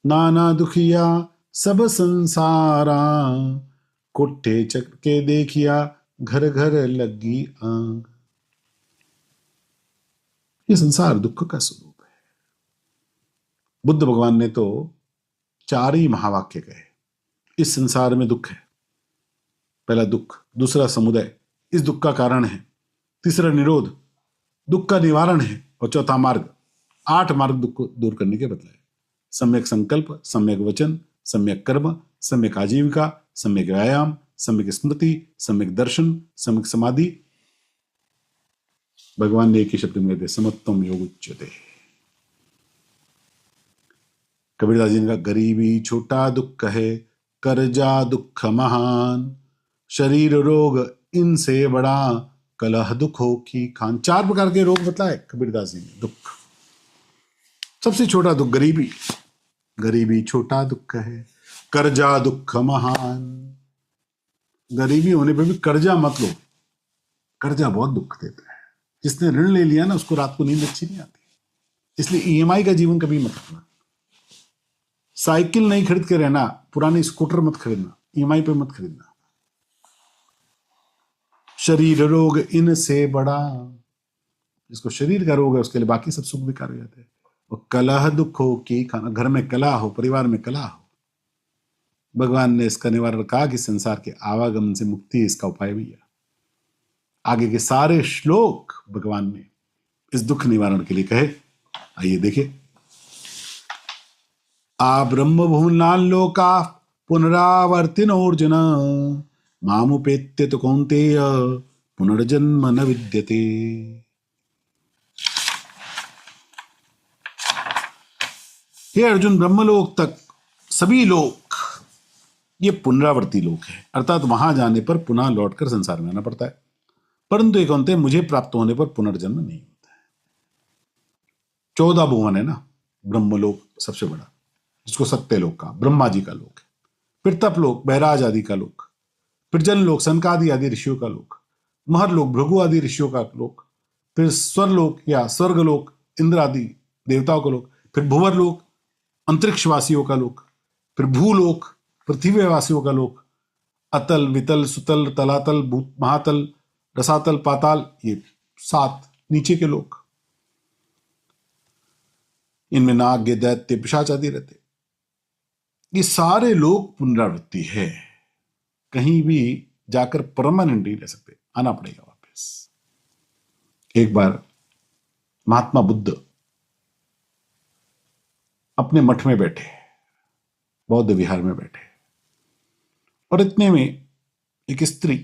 नाना दुखिया सब संसारा, कोठे चक के देखिया घर घर लगी आग। ये संसार दुख का स्वरूप है। बुद्ध भगवान ने तो 4 ही महावाक्य कहे। इस संसार में दुख है, पहला दुख, दूसरा समुदय, इस दुख का कारण है, तीसरा निरोध, दुख का निवारण है, और चौथा मार्ग। 8 मार्ग दुख को दूर करने के बतलाए। सम्यक संकल्प, सम्यक वचन, सम्यक कर्म, सम्यक आजीविका, सम्यक व्यायाम, सम्यक स्मृति, सम्यक दर्शन, सम्यक समाधि। भगवान ने एक ही शब्द में कहते समत्वम योग उच्यते। कबीरदास जी ने कहा गरीबी छोटा दुख है, कर्जा दुख महान, शरीर रोग इनसे बड़ा, कलह दुख हो की खान। 4 प्रकार के रोग बताए कबीरदास जी ने। दुख, सबसे छोटा दुख गरीबी, गरीबी छोटा दुख है, कर्जा दुख महान। गरीबी होने पर भी कर्जा मत लो, कर्जा बहुत दुख देता है। जिसने ऋण ले लिया ना उसको रात को नींद अच्छी नहीं आती, इसलिए ईएमआई का जीवन कभी मत रखना। साइकिल नहीं खरीद के रहना, पुरानी स्कूटर मत खरीदना, ईएमआई पे मत खरीदना। शरीर रोग इनसे बड़ा, जिसको शरीर का रोग है उसके लिए बाकी सब सुख बेकार हो जाते हैं। और कलह दुख हो कि खाना, घर में कलह हो, परिवार में कलह हो। भगवान ने इसका निवारण कहा कि संसार के आवागमन से मुक्ति इसका उपाय भी है। आगे के सारे श्लोक भगवान ने इस दुख निवारण के लिए कहे। आइए देखिए। आ ब्रह्म भुवनान लोका पुनरावर्तिनोर्जुन, मामुपेत्य तो कौन्तेय पुनर्जन्म न विद्यते। हे अर्जुन, ब्रह्मलोक तक सभी लोग ये पुनरावर्ती लोक है, अर्थात वहां जाने पर पुनः लौटकर संसार में आना पड़ता है। परंतु एक अंत मुझे प्राप्त होने पर पुनर्जन्म नहीं होता है। 14 भुवन है ना, ब्रह्मलोक सबसे बड़ा, जिसको सत्यलोक का, ब्रह्मा जी का लोक है। फिर तपलोक, बहराज आदि का लोक, फिर जनलोक, सनकादि आदि ऋषियों का लोक, महरलोक, भृगु आदि ऋषियों का लोक, फिर स्वरलोक या स्वर्गलोक, इंद्र आदि देवताओं का लोक, फिर भुवरलोक, अंतरिक्षवासियों का लोक, फिर भूलोक, पृथ्वीवासियों का लोक, अतल वितल सुतल तलातल भूत महातल रसातल पाताल, ये 7 नीचे के लोक। इनमें नाग दैत्य पिशाच आदि रहते। ये सारे लोग पुनरावृत्ति है, कहीं भी जाकर परमानेंट नहीं रह सकते, आना पड़ेगा वापस। एक बार महात्मा बुद्ध अपने मठ में बैठे, बौद्ध विहार में बैठे, और इतने में एक स्त्री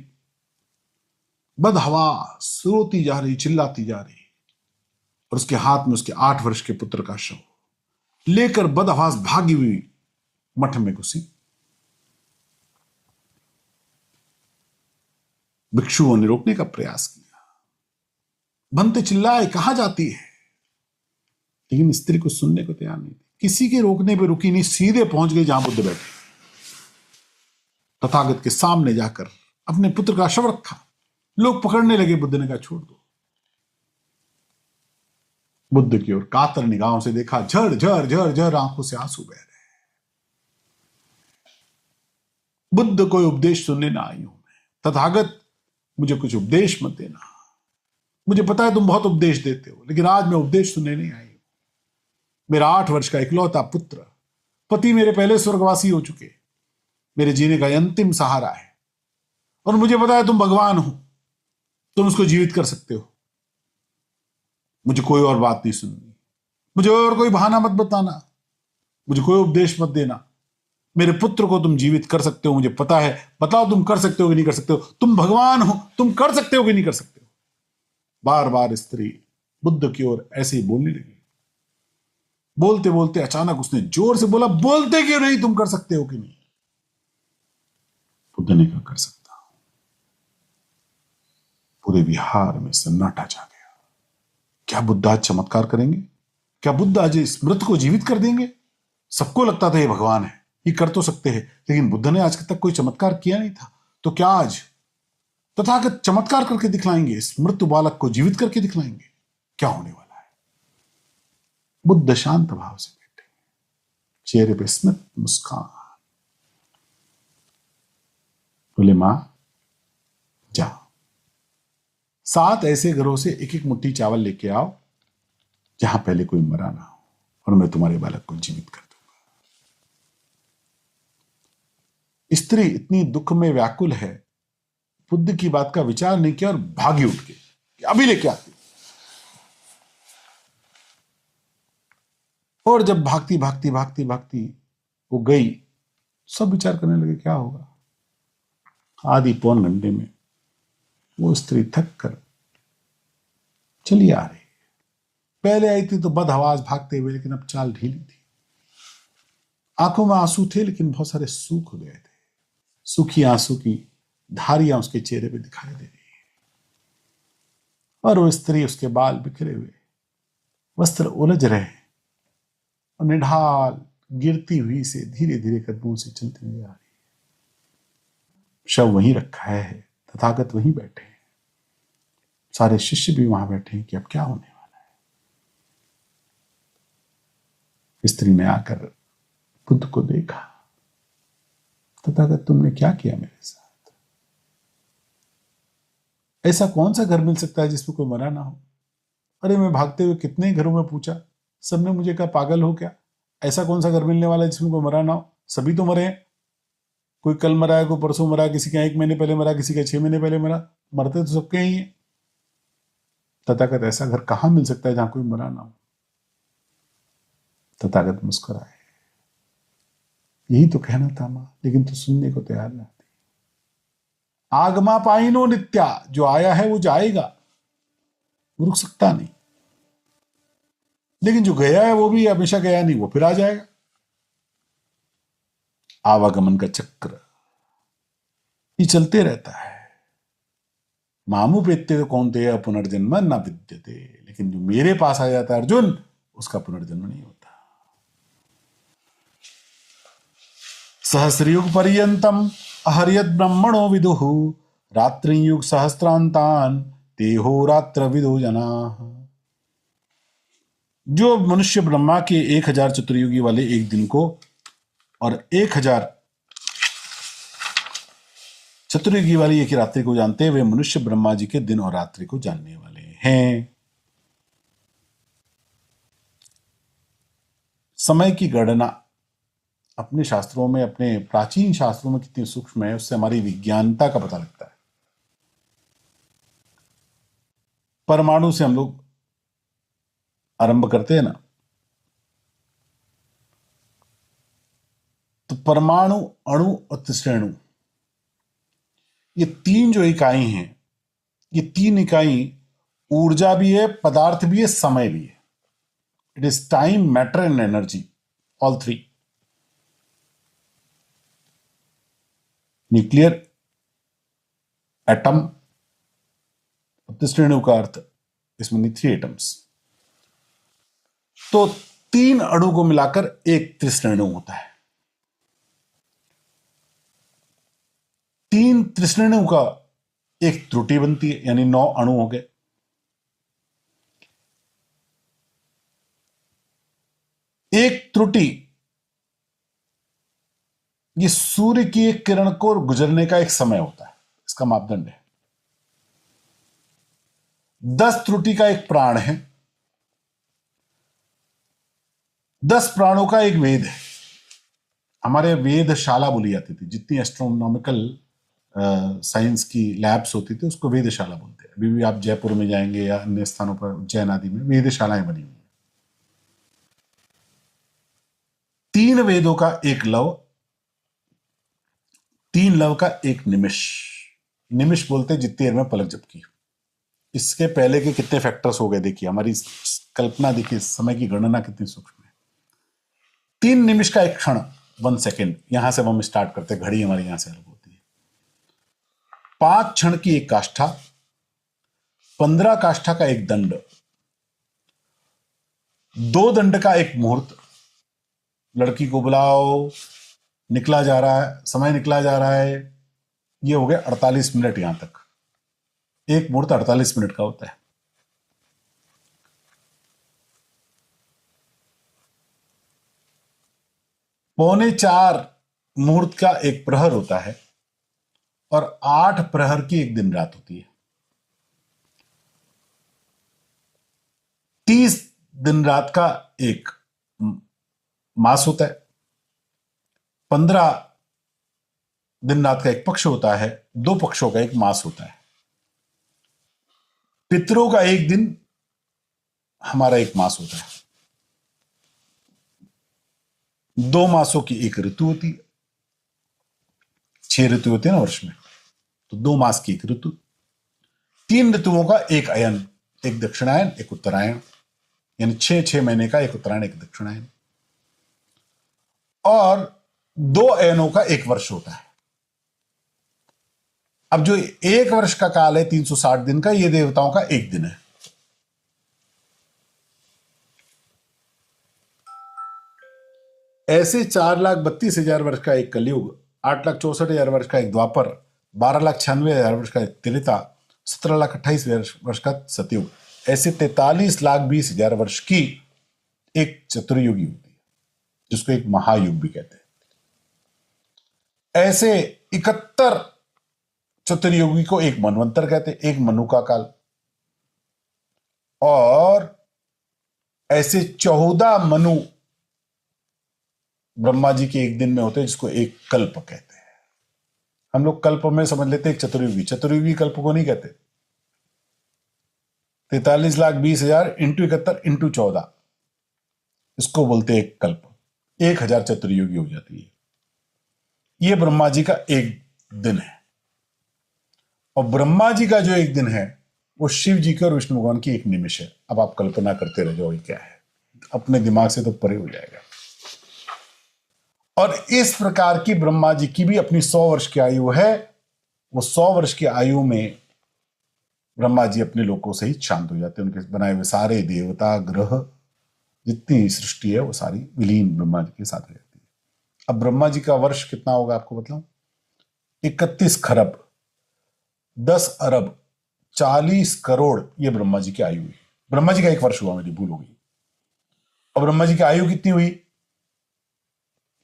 बदहवास रोती जा रही, चिल्लाती जा रही, और उसके हाथ में उसके 8 वर्ष के पुत्र का शव लेकर बदहवास भागी हुई मठ में घुसी। भिक्षुओं ने रोकने का प्रयास किया, बनते चिल्लाए कहां जाती है, लेकिन स्त्री को सुनने को तैयार नहीं थी। किसी के रोकने पे रुकी नहीं, सीधे पहुंच गई जहां बुद्ध बैठे। तथागत के सामने जाकर अपने पुत्र का शव रखा। लोग पकड़ने लगे, बुद्ध ने कहा छोड़ दो। बुद्ध की ओर कातर निगाहों से देखा, झर झर झर झर आंखों से आंसू बह रहे। बुद्ध कोई उपदेश सुनने ना आई हूं मैं, तथागत मुझे कुछ उपदेश मत देना। मुझे पता है तुम बहुत उपदेश देते हो, लेकिन आज मैं उपदेश सुनने नहीं आई हूं। मेरा 8 वर्ष का इकलौता पुत्र, पति मेरे पहले स्वर्गवासी हो चुके, मेरे जीने का अंतिम सहारा है, और मुझे पता है तुम भगवान हो, तुम उसको जीवित कर सकते हो। मुझे कोई और बात नहीं सुननी, मुझे और कोई बहाना मत बताना, मुझे कोई उपदेश मत देना। मेरे पुत्र को तुम जीवित कर सकते हो, मुझे पता है। बताओ तुम कर सकते हो कि नहीं कर सकते हो? तुम भगवान हो, तुम कर सकते हो कि नहीं कर सकते हो? बार बार स्त्री बुद्ध की ओर ऐसे ही बोलने लगी। बोलते बोलते अचानक उसने जोर से बोला, बोलते क्यों नहीं? तुम कर सकते हो कि नहीं? बुद्ध ने कहा, कर सकता हूं। पूरे विहार में सन्नाटा छा गया। क्या बुद्ध आज चमत्कार करेंगे? क्या बुद्ध आज इस मृत को जीवित कर देंगे? सबको लगता था ये भगवान है, ये कर तो सकते हैं, लेकिन बुद्ध ने आज तक कोई चमत्कार किया नहीं था। तो क्या आज तथागत चमत्कार करके दिखलाएंगे? इस मृत्यु बालक को जीवित करके दिखलाएंगे? क्या होने वाला है? बुद्ध शांत भाव से बैठे, चेहरे पे स्मित मुस्कान। बोले, मां जाओ, 7 ऐसे घरों से एक एक मुट्ठी चावल लेके आओ जहां पहले कोई मरा ना हो, और मैं तुम्हारे बालक को जीवित कर दूंगा। स्त्री इतनी दुख में व्याकुल है, बुद्ध की बात का विचार नहीं किया और भागी उठ के अभी लेके आती। और जब भागती भागती भागती भागती वो गई, सब विचार करने लगे क्या होगा। आधी पौन घंटे में वो स्त्री थक कर चली आ रही। पहले आई थी तो बदहवास भागते हुए, लेकिन अब चाल ढीली थी। आंखों में आंसू थे, लेकिन बहुत सारे सूख गए थे। सूखी आंसू की धारियां उसके चेहरे पे दिखाई दे रही है। और वो स्त्री, उसके बाल बिखरे हुए, वस्त्र उलझ रहे, और निढाल गिरती हुई से धीरे धीरे कदमों से चलती हुई आ रही है। शव वहीं रखा है, तथागत वहीं बैठे हैं, सारे शिष्य भी वहां बैठे हैं कि अब क्या होने वाला है। स्त्री ने आकर बुद्ध को देखा, तथागत तुमने क्या किया मेरे साथ? ऐसा कौन सा घर मिल सकता है जिसमें कोई मरा ना हो? अरे मैं भागते हुए कितने ही घरों में पूछा, सबने मुझे कहा पागल हो क्या? ऐसा कौन सा घर मिलने वाला है जिसमें कोई मरा ना हो? सभी तो मरे हैं। कोई कल मरा है, कोई परसों मरा, किसी का 1 महीने पहले मरा, किसी का 6 महीने पहले मरा। मरते तो सबके ही हैं। तथागत ऐसा घर कहां मिल सकता है जहां कोई मरा ना हो? तथागत मुस्कुराए, यही तो कहना था मां, लेकिन तो सुनने को तैयार नहीं थी। आगमा पाइनो नित्या, जो आया है वो जाएगा, वो रुक सकता नहीं। लेकिन जो गया है वो भी हमेशा गया नहीं, वो फिर आ जाएगा। आवागमन का चक्र ये चलते रहता है। मामू पेत्ते तो कौनते पुनर्जन्म न विद्यते, लेकिन जो मेरे पास आ जाता है अर्जुन, उसका पुनर्जन्म नहीं होता। सहस्रयुग पर्यंतम अहर्यत ब्रह्मणो विदुः रात्रियुग सहस्त्रांतान तेहो रात्र विदु जना। जो मनुष्य ब्रह्मा के 1000 चतुर्युगी वाले एक दिन को और 1000 चतुर्युगी वाली एक रात्रि को जानते हैं, वे मनुष्य ब्रह्मा जी के दिन और रात्रि को जानने वाले हैं। समय की गणना अपने शास्त्रों में, अपने प्राचीन शास्त्रों में कितनी सूक्ष्म है, उससे हमारी विज्ञानता का पता लगता है। परमाणु से हम लोग आरंभ करते हैं ना, तो परमाणु, अणु और त्रिश्रेणु, ये 3 जो इकाई हैं, ये 3 इकाई ऊर्जा भी है, पदार्थ भी है, समय भी है। It is time, matter and energy, all 3। Nuclear, atom, त्रिश्रेणु का अर्थ इसमें 3 एटम्स। तो 3 अणु को मिलाकर एक त्रिश्रेणु होता है। 3 त्रिश्रेणु का एक त्रुटि बनती है, यानी 9 अणु हो गए। एक त्रुटि ये सूर्य की एक किरण को गुजरने का एक समय होता है, इसका मापदंड है। 10 त्रुटि का एक प्राण है, 10 प्राणों का एक वेद है। हमारे वेदशाला बोली जाती थी, जितनी एस्ट्रोनॉमिकल साइंस की लैब्स होती थी उसको वेदशाला बोलते हैं। अभी भी आप जयपुर में जाएंगे या अन्य स्थानों पर, उज्जैन आदि में वेदशालाएं बनी हुई हैं। 3 वेदों का एक लव, 3 लव का एक निमिष। निमिष बोलते जितनी देर में पलक झपकी। इसके पहले के कितने फैक्टर्स हो गए देखिए, हमारी कल्पना देखिए, समय की गणना कितनी सूक्ष्म है। 3 निमिष का एक क्षण, 1 सेकेंड, यहां से हम स्टार्ट करते हैं, घड़ी हमारी यहां से अलग होती है। 5 क्षण की एक काष्ठा, 15 काष्ठा का एक दंड, 2 दंड का एक मुहूर्त। लड़की को बुलाओ, निकला जा रहा है, समय निकला जा रहा है, ये हो गया 48 मिनट। यहां तक एक मुहूर्त 48 मिनट का होता है। पौने 4 मुहूर्त का एक प्रहर होता है और 8 प्रहर की एक दिन रात होती है। 30 दिन रात का एक मास होता है। 15 दिन रात का एक पक्ष होता है, 2 पक्षों का एक मास होता है। पितरों का एक दिन हमारा एक मास होता है। 2 मासों की एक ऋतु होती है। 6 ऋतु होते हैं ना वर्ष में, तो 2 मास की एक ऋतु। 3 ऋतुओं का एक अयन, एक दक्षिणायन एक उत्तरायण, यानी 6 महीने का एक उत्तरायण एक दक्षिणायन। और 2 अयनों का एक वर्ष होता है। अब जो 1 वर्ष का काल है 360 दिन का, ये देवताओं का एक दिन है। ऐसे 4,32,000 वर्ष का एक कलयुग, 8,64,000 वर्ष का एक द्वापर, 12,96,000 वर्ष का एक त्रेता, 17,28,000 वर्ष का सतयुग, ऐसे 43,20,000 वर्ष की एक चतुर्युगी होती है, जिसको एक महायुग भी कहते हैं। ऐसे 71 चतुर्युगी को एक मनवंतर कहते हैं, एक मनु का काल। और ऐसे 14 मनु ब्रह्मा जी के एक दिन में होते हैं, जिसको एक कल्प कहते हैं। हम लोग कल्प में समझ लेते हैं एक चतुर्युगी, चतुर्युगी कल्प को नहीं कहते। 43,20,000 इंटू 71 इंटू 14, इसको बोलते हैं एक कल्प। 1,000 चतुर्युगी हो जाती है। ये ब्रह्मा जी का एक दिन है। और ब्रह्मा जी का जो एक दिन है वो शिव जी के और विष्णु भगवान की एक निमिष है। अब आप कल्पना करते रह जाओ क्या है, अपने दिमाग से तो परे हो जाएगा। और इस प्रकार की ब्रह्मा जी की भी अपनी 100 वर्ष की आयु है। वो 100 वर्ष की आयु में ब्रह्मा जी अपने लोकों से ही शांत हो जाते हैं। उनके बनाए हुए सारे देवता ग्रह जितनी सृष्टि है वो सारी विलीन ब्रह्मा जी के साथ हो जाती है। अब ब्रह्मा जी का वर्ष कितना होगा आपको बताऊं? 31 खरब 10 अरब 40 करोड़, ये ब्रह्मा जी की आयु हुई। ब्रह्मा जी का एक वर्ष हुआ, मेरी भूल हो गई। और ब्रह्मा जी की आयु कितनी हुई?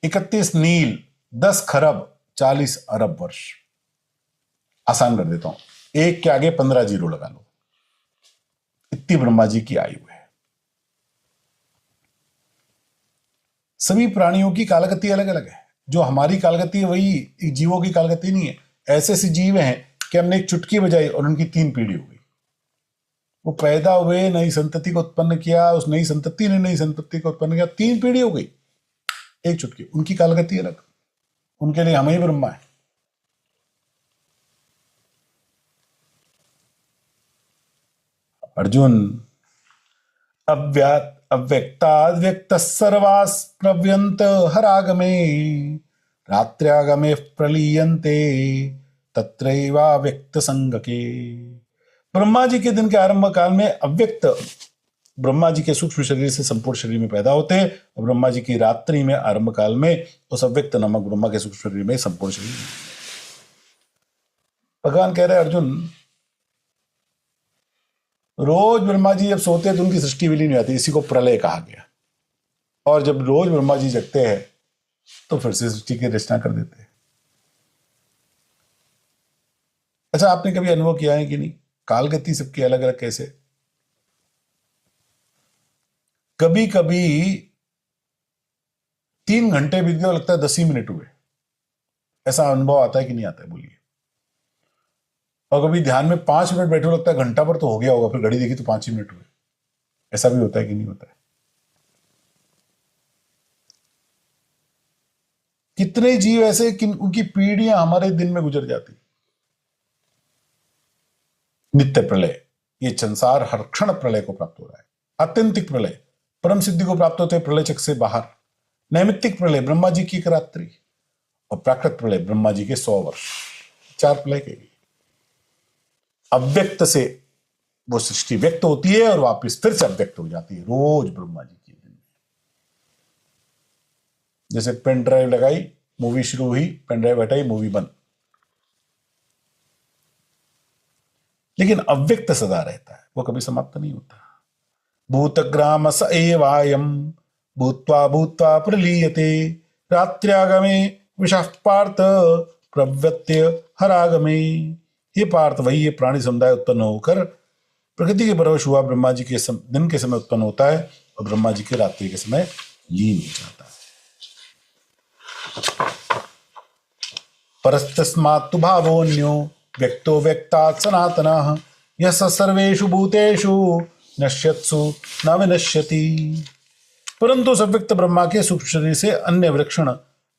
31 नील 10 खरब 40 अरब वर्ष। आसान कर देता हूं, एक के आगे 15 जीरो लगा लो, इतनी ब्रह्मा जी की आयु है। सभी प्राणियों की कालगति अलग अलग है। जो हमारी कालगति है वही जीवों की कालगति नहीं है। ऐसे ऐसे जीव हैं कि हमने एक चुटकी बजाई और उनकी 3 पीढ़ी हो गई। वो पैदा हुए, नई संतति को उत्पन्न किया, उस नई संतति ने नई संतति को उत्पन्न किया, 3 पीढ़ी हो गई एक चुटकी। उनकी कालगति अलग, उनके लिए हम ही ब्रह्मा है। अर्जुन, अव्यक्ताद्व्यक्त सर्वास प्रव्यंत हरागमे रात्र्यागमे प्रलीयन्ते तत्रैवाव्यक्त संगके। ब्रह्मा जी के दिन के आरंभ काल में अव्यक्त ब्रह्मा जी के सूक्ष्म शरीर से संपूर्ण शरीर में पैदा होते हैं, और ब्रह्मा जी की रात्रि में आरंभ काल में उस अव्यक्त नामक ब्रह्मा के सूक्ष्म शरीर में संपूर्ण शरीर। भगवान कह रहे हैं अर्जुन, रोज ब्रह्मा जी जब सोते हैं तो उनकी सृष्टि विलीन हो जाती है, इसी को प्रलय कहा गया। और जब रोज ब्रह्मा जी जगते हैं तो फिर से सृष्टि की रचना कर देते हैं। अच्छा, आपने कभी अनुभव किया है कि नहीं काल गति सबकी अलग अलग कैसे। कभी कभी 3 घंटे बीत गए, लगता है 10 ही मिनट हुए। ऐसा अनुभव आता है कि नहीं आता है, बोलिए। और कभी ध्यान में 5 मिनट बैठे, लगता है घंटा पर तो हो गया होगा, फिर घड़ी देखी तो 5 ही मिनट हुए। ऐसा भी होता है कि नहीं होता है। कितने जीव ऐसे कि उनकी पीढ़ियां हमारे दिन में गुजर जाती। नित्य प्रलय, ये संसार हर क्षण प्रलय को प्राप्त हो रहा है। आत्यंतिक प्रलय परम सिद्धि को प्राप्त होते प्रलय चक्र से बाहर। नैमित्तिक प्रलय ब्रह्मा जी की एक रात्रि, और प्राकृत प्रलय ब्रह्मा जी के 100 वर्ष। 4 प्रलय के। अव्यक्त से वो सृष्टि व्यक्त होती है और वापस फिर से अव्यक्त हो जाती है, रोज ब्रह्मा जी की दिन। जैसे पेन ड्राइव लगाई, मूवी शुरू हुई, पेन ड्राइव हटाई, मूवी बंद। लेकिन अव्यक्त सदा रहता है, वो कभी समाप्त नहीं होता। भूतग्राम स एवायम भूत्वा भूत्वा प्रलीयते रात्र्यागमे विषः पार्थ प्रव्यत्य हरागमे। हे पार्थ, वही ये प्राणी समुदाय उत्पन्न होकर प्रकृति के परवश हुआ ब्रह्मा जी के दिन के समय उत्पन्न होता है और ब्रह्मा जी के रात्रि के समय लीन हो जाता है। परस्तस्मात्तु भावोऽन्यो व्यक्तो व्यक्तात् सनातनः यः स सर्वेषु भूतेषु नश्यत्सु न विनश्यति। परंतु सव्यक्त ब्रह्मा के सूक्ष्म शरीर से अन्य विलक्षण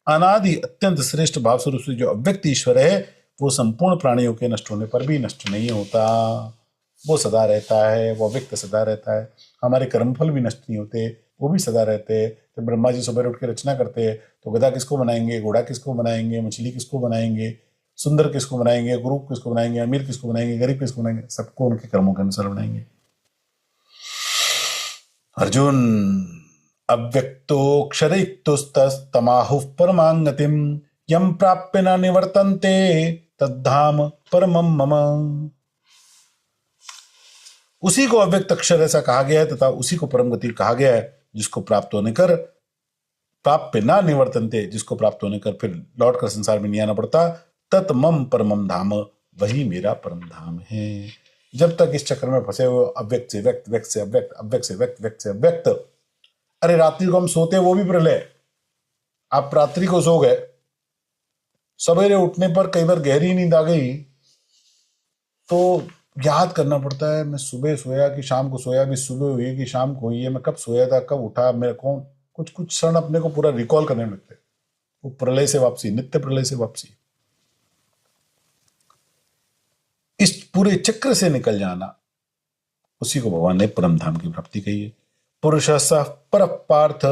अनादि अत्यंत श्रेष्ठ भाव स्वरूप से जो अव्यक्त ईश्वर है, वो संपूर्ण प्राणियों के नष्ट होने पर भी नष्ट नहीं होता। वो सदा रहता है, वो अव्यक्त सदा रहता है। हमारे कर्मफल भी नष्ट नहीं होते, वो भी सदा रहते हैं। जब ब्रह्मा जी सुबह उठ के रचना करते हैं तो गधा किसको बनाएंगे, घोड़ा किसको बनाएंगे, मछली किसको बनाएंगे, सुंदर किसको बनाएंगे, गुरु किसको बनाएंगे, अमीर किसको बनाएंगे, गरीब किसको बनाएंगे, सबको उनके कर्मों के अनुसार बनाएंगे। अर्जुन, अव्यक्तोऽक्षरयुक्तस्तमाहुः परमां गतिं यं प्राप्य न निवर्तन्ते तद्धाम परमं मम। उसी को अव्यक्त अक्षर ऐसा कहा गया है तथा उसी को परम गति कहा गया है, जिसको प्राप्त होने कर प्राप्य ना निवर्तनते, जिसको प्राप्त होने कर फिर लौट कर संसार में नहीं आना पड़ता। तत् मम परमम धाम, वही मेरा परम धाम है। जब तक इस चक्र में फंसे हुए अव्यक्त से व्यक्त, व्यक्त से अव्यक्त, अव्यक्त से व्यक्त, व्यक्त से अव्यक्त। अरे रात्रि को हम सोते हैं, वो भी प्रलय। आप रात्रि को सो गए, सवेरे उठने पर कई बार गहरी नींद आ गई तो याद करना पड़ता है, मैं सुबह सोया कि शाम को सोया, अभी सुबह हुई कि शाम को हुई है, मैं कब सोया था, कब उठा, मेरा कौन, कुछ कुछ क्षण अपने को पूरा रिकॉल करने लगते। वो प्रलय से वापसी, नित्य प्रलय से वापसी। इस पूरे चक्र से निकल जाना, उसी को भगवान ने परम धाम की प्राप्ति कही है। पुरुष स पर पार्थ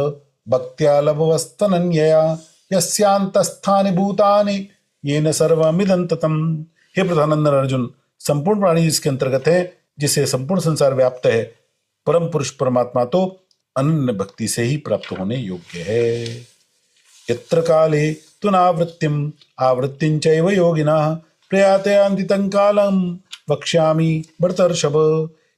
भक्त्या लभवस्तनन्यया यस्यांतस्थानि भूतानि येन सर्वमिदं ततम्। हे प्रधानंदन अर्जुन, संपूर्ण प्राणी जिसके अंतर्गत है, जिसे संपूर्ण संसार व्याप्त है, परम पुरुष परमात्मा तो अनन्य भक्ति से ही प्राप्त होने योग्य है। यत्र काले तुनावृत्तिम आवृत्तिं चैव योगिनः प्रयाते अंतितं कालम वक्ष्यामि भरतर्षभ।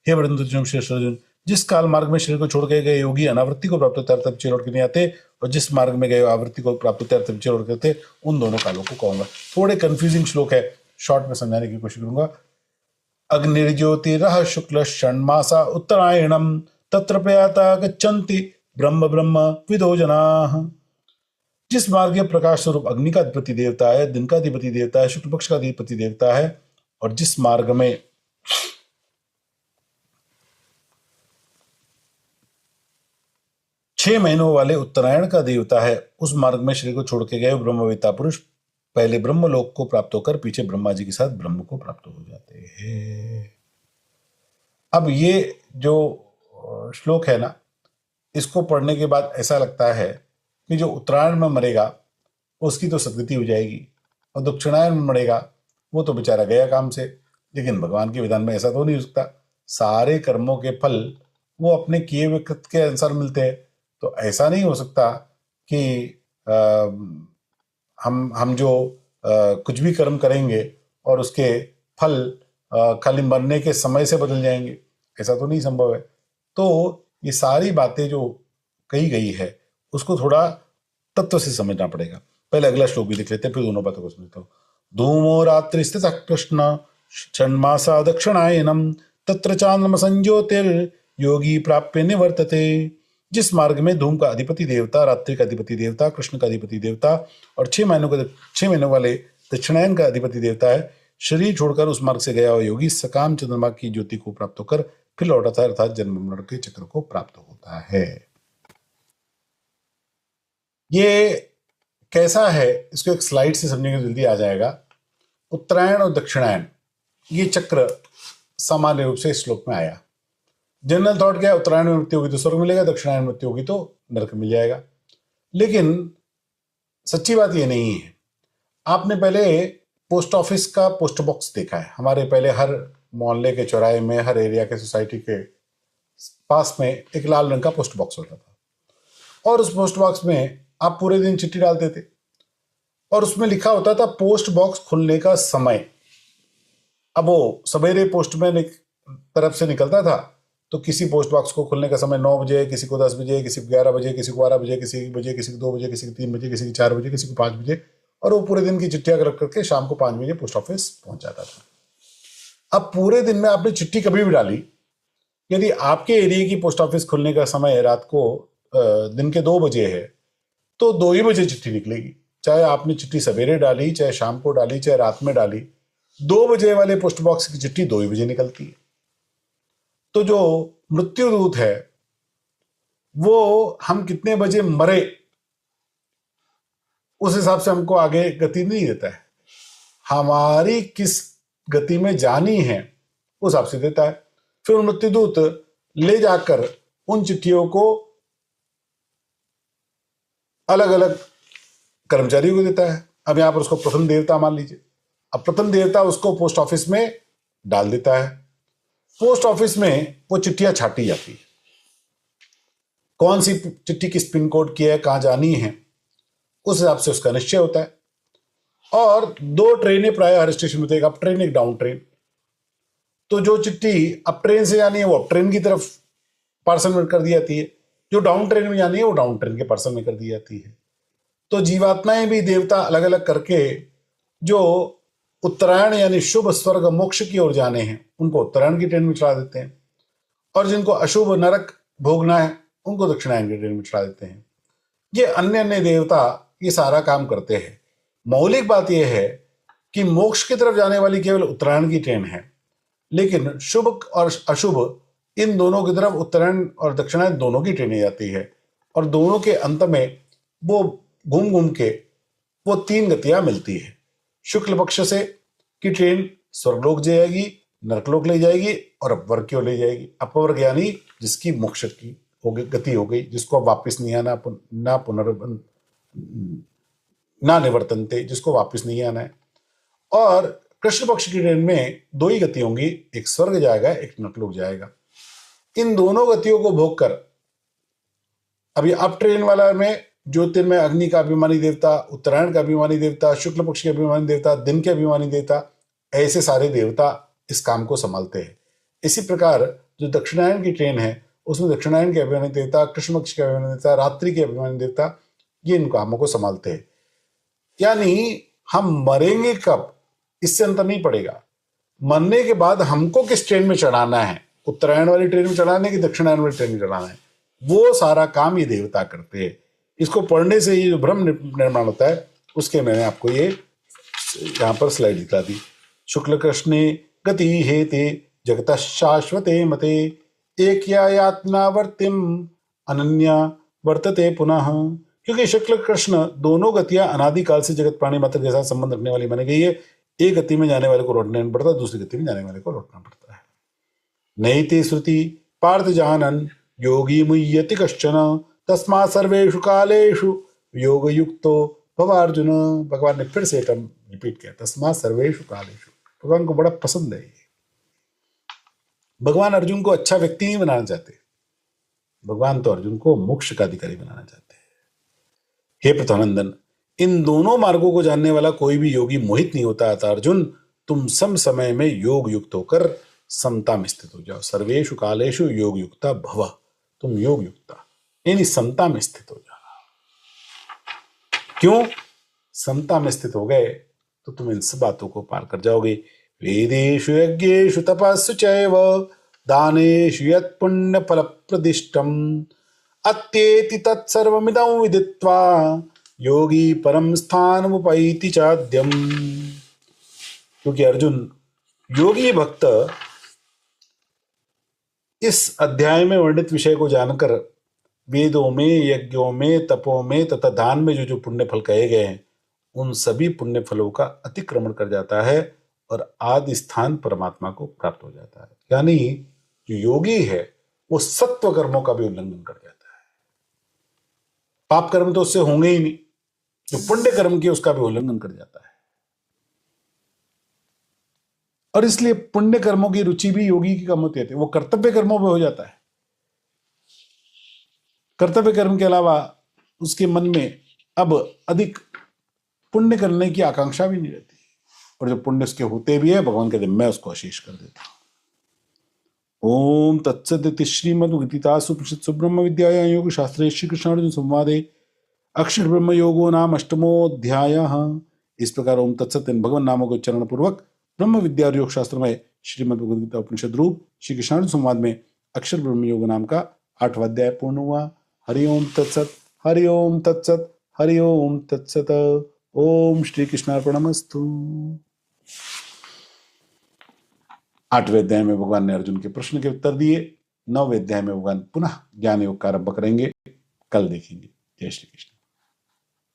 हे वृंदोजन श्रेष्ठ अर्जुन, जिस काल मार्ग में शरीर को छोड़ के गए योगी अनावृत्ति को प्राप्त होते हैं, तब पीछे लौट के नहीं आते, और जिस मार्ग में गए आवृत्ति को प्राप्त होते हैं, तब पीछे लौट के आते, उन दोनों कालों को कहूंगा। थोड़े कंफ्यूजिंग श्लोक है, शॉर्ट में समझाने की कोशिश करूंगा। अग्निर्ज्योतिरः शुक्ल षण्मासा उत्तरायणम तत्र प्रयाता गच्छन्ति ब्रह्म ब्रह्म विदो जनाः। जिस मार्ग के प्रकाश स्वरूप अग्नि का अधिपति देवता है, दिन का अधिपति देवता है, शुक्ल पक्ष का अधिपति देवता है, और जिस मार्ग में 6 महीनों वाले उत्तरायण का देवता है, उस मार्ग में शरीर को छोड़ के गए ब्रह्मवेत्ता पुरुष पहले ब्रह्मलोक को प्राप्त होकर पीछे ब्रह्मा जी के साथ ब्रह्म को प्राप्त हो जाते हैं। अब ये जो श्लोक है ना, इसको पढ़ने के बाद ऐसा लगता है कि जो उत्तरायण में मरेगा उसकी तो सदगति हो जाएगी, और दक्षिणायन में मरेगा वो तो बेचारा गया काम से। लेकिन भगवान के विधान में ऐसा तो नहीं हो सकता। सारे कर्मों के फल वो अपने किए हुए कृत्य के अनुसार मिलते हैं। तो ऐसा नहीं हो सकता कि हम जो कुछ भी कर्म करेंगे और उसके फल खाली मरने के समय से बदल जाएंगे, ऐसा तो नहीं संभव है। तो ये सारी बातें जो कही गई है उसको थोड़ा तत्व से समझना पड़ेगा। पहले अगला श्लोक भी देख लेते हैं, फिर दोनों बातों को समझता हूँ। धूमो रात्रि स्थितः कृष्ण षण्मासा दक्षिणायनम तत्र चांद्रम संज्योतिर योगी प्राप्य निवर्तते। जिस मार्ग में धूम का अधिपति देवता, रात्रि का अधिपति देवता, कृष्ण का अधिपति देवता और 6 महीनों वाले दक्षिणायन का अधिपति देवता है, शरीर छोड़कर उस मार्ग से गया हुआ योगी सकाम चंद्रमा की ज्योति को प्राप्त होकर फिर लौटाता है, अर्थात जन्म मरण के चक्र को प्राप्त होता है। ये कैसा है इसको एक स्लाइड से समझेंगे, जल्दी आ जाएगा। उत्तरायण और दक्षिणायन ये चक्र सामान्य रूप से इस श्लोक में आया। जनरल थॉट क्या है, उत्तरायण में मृत्यु होगी तो स्वर्ग मिलेगा, दक्षिणायन में मृत्यु होगी तो नरक मिल जाएगा। लेकिन सच्ची बात ये नहीं है। आपने पहले पोस्ट ऑफिस का पोस्ट बॉक्स देखा है। हमारे पहले हर मोहल्ले के चौराहे में, हर एरिया के सोसाइटी के पास में एक लाल रंग का पोस्ट बॉक्स होता था और उस पोस्ट बॉक्स में आप पूरे दिन चिट्ठी डालते थे और उसमें लिखा होता था पोस्ट बॉक्स खुलने का समय। अब वो सवेरे पोस्टमैन एक तरफ से निकलता था तो किसी पोस्ट बॉक्स को खुलने का समय 9 बजे, किसी को 10 बजे, किसी को 11 बजे, किसी को 12 बजे, किसी को बजे, किसी को 2 बजे, किसी को 3 बजे, किसी को 4 बजे, किसी को 5 बजे, और वो पूरे दिन की चिट्ठियां कलेक्ट करके शाम को 5 बजे पोस्ट ऑफिस पहुंच जाता था। अब पूरे दिन में आपने चिट्ठी कभी भी डाली, यदि आपके एरिया की पोस्ट ऑफिस खुलने का समय रात को दिन के 2 बजे है तो 2 ही बजे चिट्ठी निकलेगी। चाहे आपने चिट्ठी सवेरे डाली, चाहे शाम को डाली, चाहे रात में डाली, 2 बजे वाले पोस्ट बॉक्स की चिट्ठी 2 ही बजे निकलती है। तो जो मृत्यु दूत है वो हम कितने बजे मरे उस हिसाब से हमको आगे गति नहीं देता है, हमारी किस गति में जानी है उस हिसाब से देता है। फिर मृत्युदूत ले जाकर उन चिट्ठियों को अलग अलग कर्मचारियों को देता है। अब यहां पर उसको प्रथम देवता मान लीजिए। अब प्रथम देवता उसको पोस्ट ऑफिस में डाल देता है। पोस्ट ऑफिस में वो चिट्ठियां छाटी जाती है, कौन सी चिट्ठी किस पिन कोड की है, कहां जानी है, उस हिसाब से उसका निश्चय होता है। और 2 ट्रेनें प्राय हर स्टेशन में, एक अप ट्रेन एक डाउन ट्रेन। तो जो चिट्ठी अप ट्रेन से जानी है वो अप ट्रेन की तरफ पार्सल में कर दी जाती है, जो डाउन ट्रेन में जानी है वो डाउन ट्रेन के पार्सल में कर दी जाती है। तो जीवात्माएं भी देवता अलग अलग करके जो उत्तरायण यानी शुभ स्वर्ग मोक्ष की ओर जाने हैं उनको उत्तरायण की ट्रेन में चढ़ा देते हैं, और जिनको अशुभ नरक भोगना है उनको दक्षिणायन की ट्रेन में चढ़ा देते हैं। ये अन्य अन्य देवता ये सारा काम करते हैं। मौलिक बात यह है कि मोक्ष की तरफ जाने वाली केवल उत्तरायण की ट्रेन है, लेकिन शुभ और अशुभ इन दोनों की तरफ उत्तरायण और दक्षिणायन दोनों की ट्रेनें जाती है, और दोनों के अंत में वो घूम घूम के वो 3 गतियां मिलती है। शुक्ल पक्ष से की ट्रेन स्वर्गलोक जाएगी, नरकलोक ले जाएगी और अपवर्ग की ओर ले जाएगी। अपवर्ग यानी जिसकी मोक्ष की हो गई, गति हो गई, जिसको अब वापिस नहीं आना, ना निवर्तनते, जिसको वापिस नहीं आना है। और कृष्ण पक्ष की ट्रेन में 2 ही गति होंगी, एक स्वर्ग जाएगा, एक नरकलोक जाएगा। इन दोनों गतियों को भोग कर अभी अप ट्रेन वाला में ज्योतिर्मय अग्नि का अभिमानी देवता, उत्तरायण का अभिमानी देवता, शुक्ल पक्ष के अभिमानी देवता, दिन के अभिमानी देवता, ऐसे सारे देवता इस काम को संभालते हैं। इसी प्रकार जो दक्षिणायन की ट्रेन है उसमें दक्षिणायन के अभिमानी देवता, कृष्ण पक्ष के अभिमानी देवता, रात्रि के अभिमानी देवता, ये इन कामों को संभालते हैं। यानी हम मरेंगे कब इससे अंतर नहीं पड़ेगा। मरने के बाद हमको किस ट्रेन में चढ़ाना है, उत्तरायण वाली ट्रेन में चढ़ाना है कि दक्षिणायन वाली ट्रेन में चढ़ाना है, वो सारा काम ये देवता करते हैं। इसको पढ़ने से ये जो भ्रम निर्माण होता है उसके मैंने आपको ये यहाँ पर स्लाइड दिखा दी। शुक्ल कृष्णे गति हेते जगत शाश्वते मते एक यात्नावर्तिम अनन्या वर्तते पुनः। क्योंकि शुक्ल कृष्ण दोनों गतियां अनादिकाल से जगत प्राणी मात्र के साथ संबंध रखने वाली मानी गई है। एक गति में जाने वाले को लौटना नहीं पड़ता, दूसरी गति में जाने वाले को लौटना पड़ता है। नैति श्रुति पार्थ जानन योगी मुह्यति कश्चन तस्मा सर्वेषु कालेषु योग युक्तो भवार्जुन। भगवान ने फिर से टर्म रिपीट किया, तस्मा सर्वेषु कालेषु। भगवान को बड़ा पसंद है ये। भगवान अर्जुन को अच्छा व्यक्ति नहीं बनाना चाहते, भगवान तो अर्जुन को मोक्ष का अधिकारी बनाना चाहते हैं। हे पृथ्वानंदन, इन दोनों मार्गों को जानने वाला कोई भी योगी मोहित नहीं होता था। अर्जुन, तुम सम समय में योग युक्त होकर समता में स्थित हो जाओ। सर्वेषु कालेषु योग युक्ता भव। तुम योग युक्ता यानी समता में स्थित हो जाओ। क्यों? समता में स्थित हो गए तो तुम इन सब बातों को पार कर जाओगे। वेदेषु यज्ञेषु तपस्सु चैव दानेषु यत् पुण्यफलप्रदिष्टम् अत्येति तत्सर्वमिदं विदित्वा योगी परम स्थानमुपैति चाद्यम्। क्योंकि अर्जुन, योगी भक्त इस अध्याय में वर्णित विषय को जानकर वेदों में, यज्ञों में, तपों में तथा दान में जो जो पुण्य फल कहे गए हैं उन सभी पुण्य फलों का अतिक्रमण कर जाता है और आदि स्थान परमात्मा को प्राप्त हो जाता है। यानी जो योगी है वो सत्व कर्मों का भी उल्लंघन कर जाता है। पाप कर्म तो उससे होंगे ही नहीं, जो पुण्य कर्म की उसका भी उल्लंघन कर जाता है। और इसलिए पुण्य कर्मों की रुचि भी योगी की कम होती है, वो कर्तव्य कर्मों में हो जाता है। कर्तव्य कर्म के अलावा उसके मन में अब अधिक पुण्य करने की आकांक्षा भी नहीं रहती, और जो पुण्य उसके होते भी है भगवान कहते मैं उसको आशीष कर देता हूं। ओम तत्सदिति श्रीमद्भगवद्गीतासु उपनिषत्सु ब्रह्म विद्यायां योग शास्त्रे श्री कृष्णार्जुन संवादे अक्षर ब्रह्म योगो नाम अष्टमोऽध्यायः। इस प्रकार ओम तत्सत इन भगवान नामों के उच्चारण पूर्वक ब्रह्म विद्या और योग शास्त्र में श्रीमद्भगवद्गीता उपनिषद रूप श्री कृष्णार्जुन संवाद में अक्षर ब्रह्म योग नाम का 8वां अध्याय पूर्ण हुआ। हरि ओम तत्सत, हरि ओम तत्सत, हरि ओम तत्सत। ओम श्री कृष्णार्पणमस्तु। 8वें अध्याय में भगवान ने अर्जुन के प्रश्न के उत्तर दिए। 9वें अध्याय में भगवान पुनः ज्ञान योग का आरंभ करेंगे। कल देखेंगे। जय श्री कृष्ण।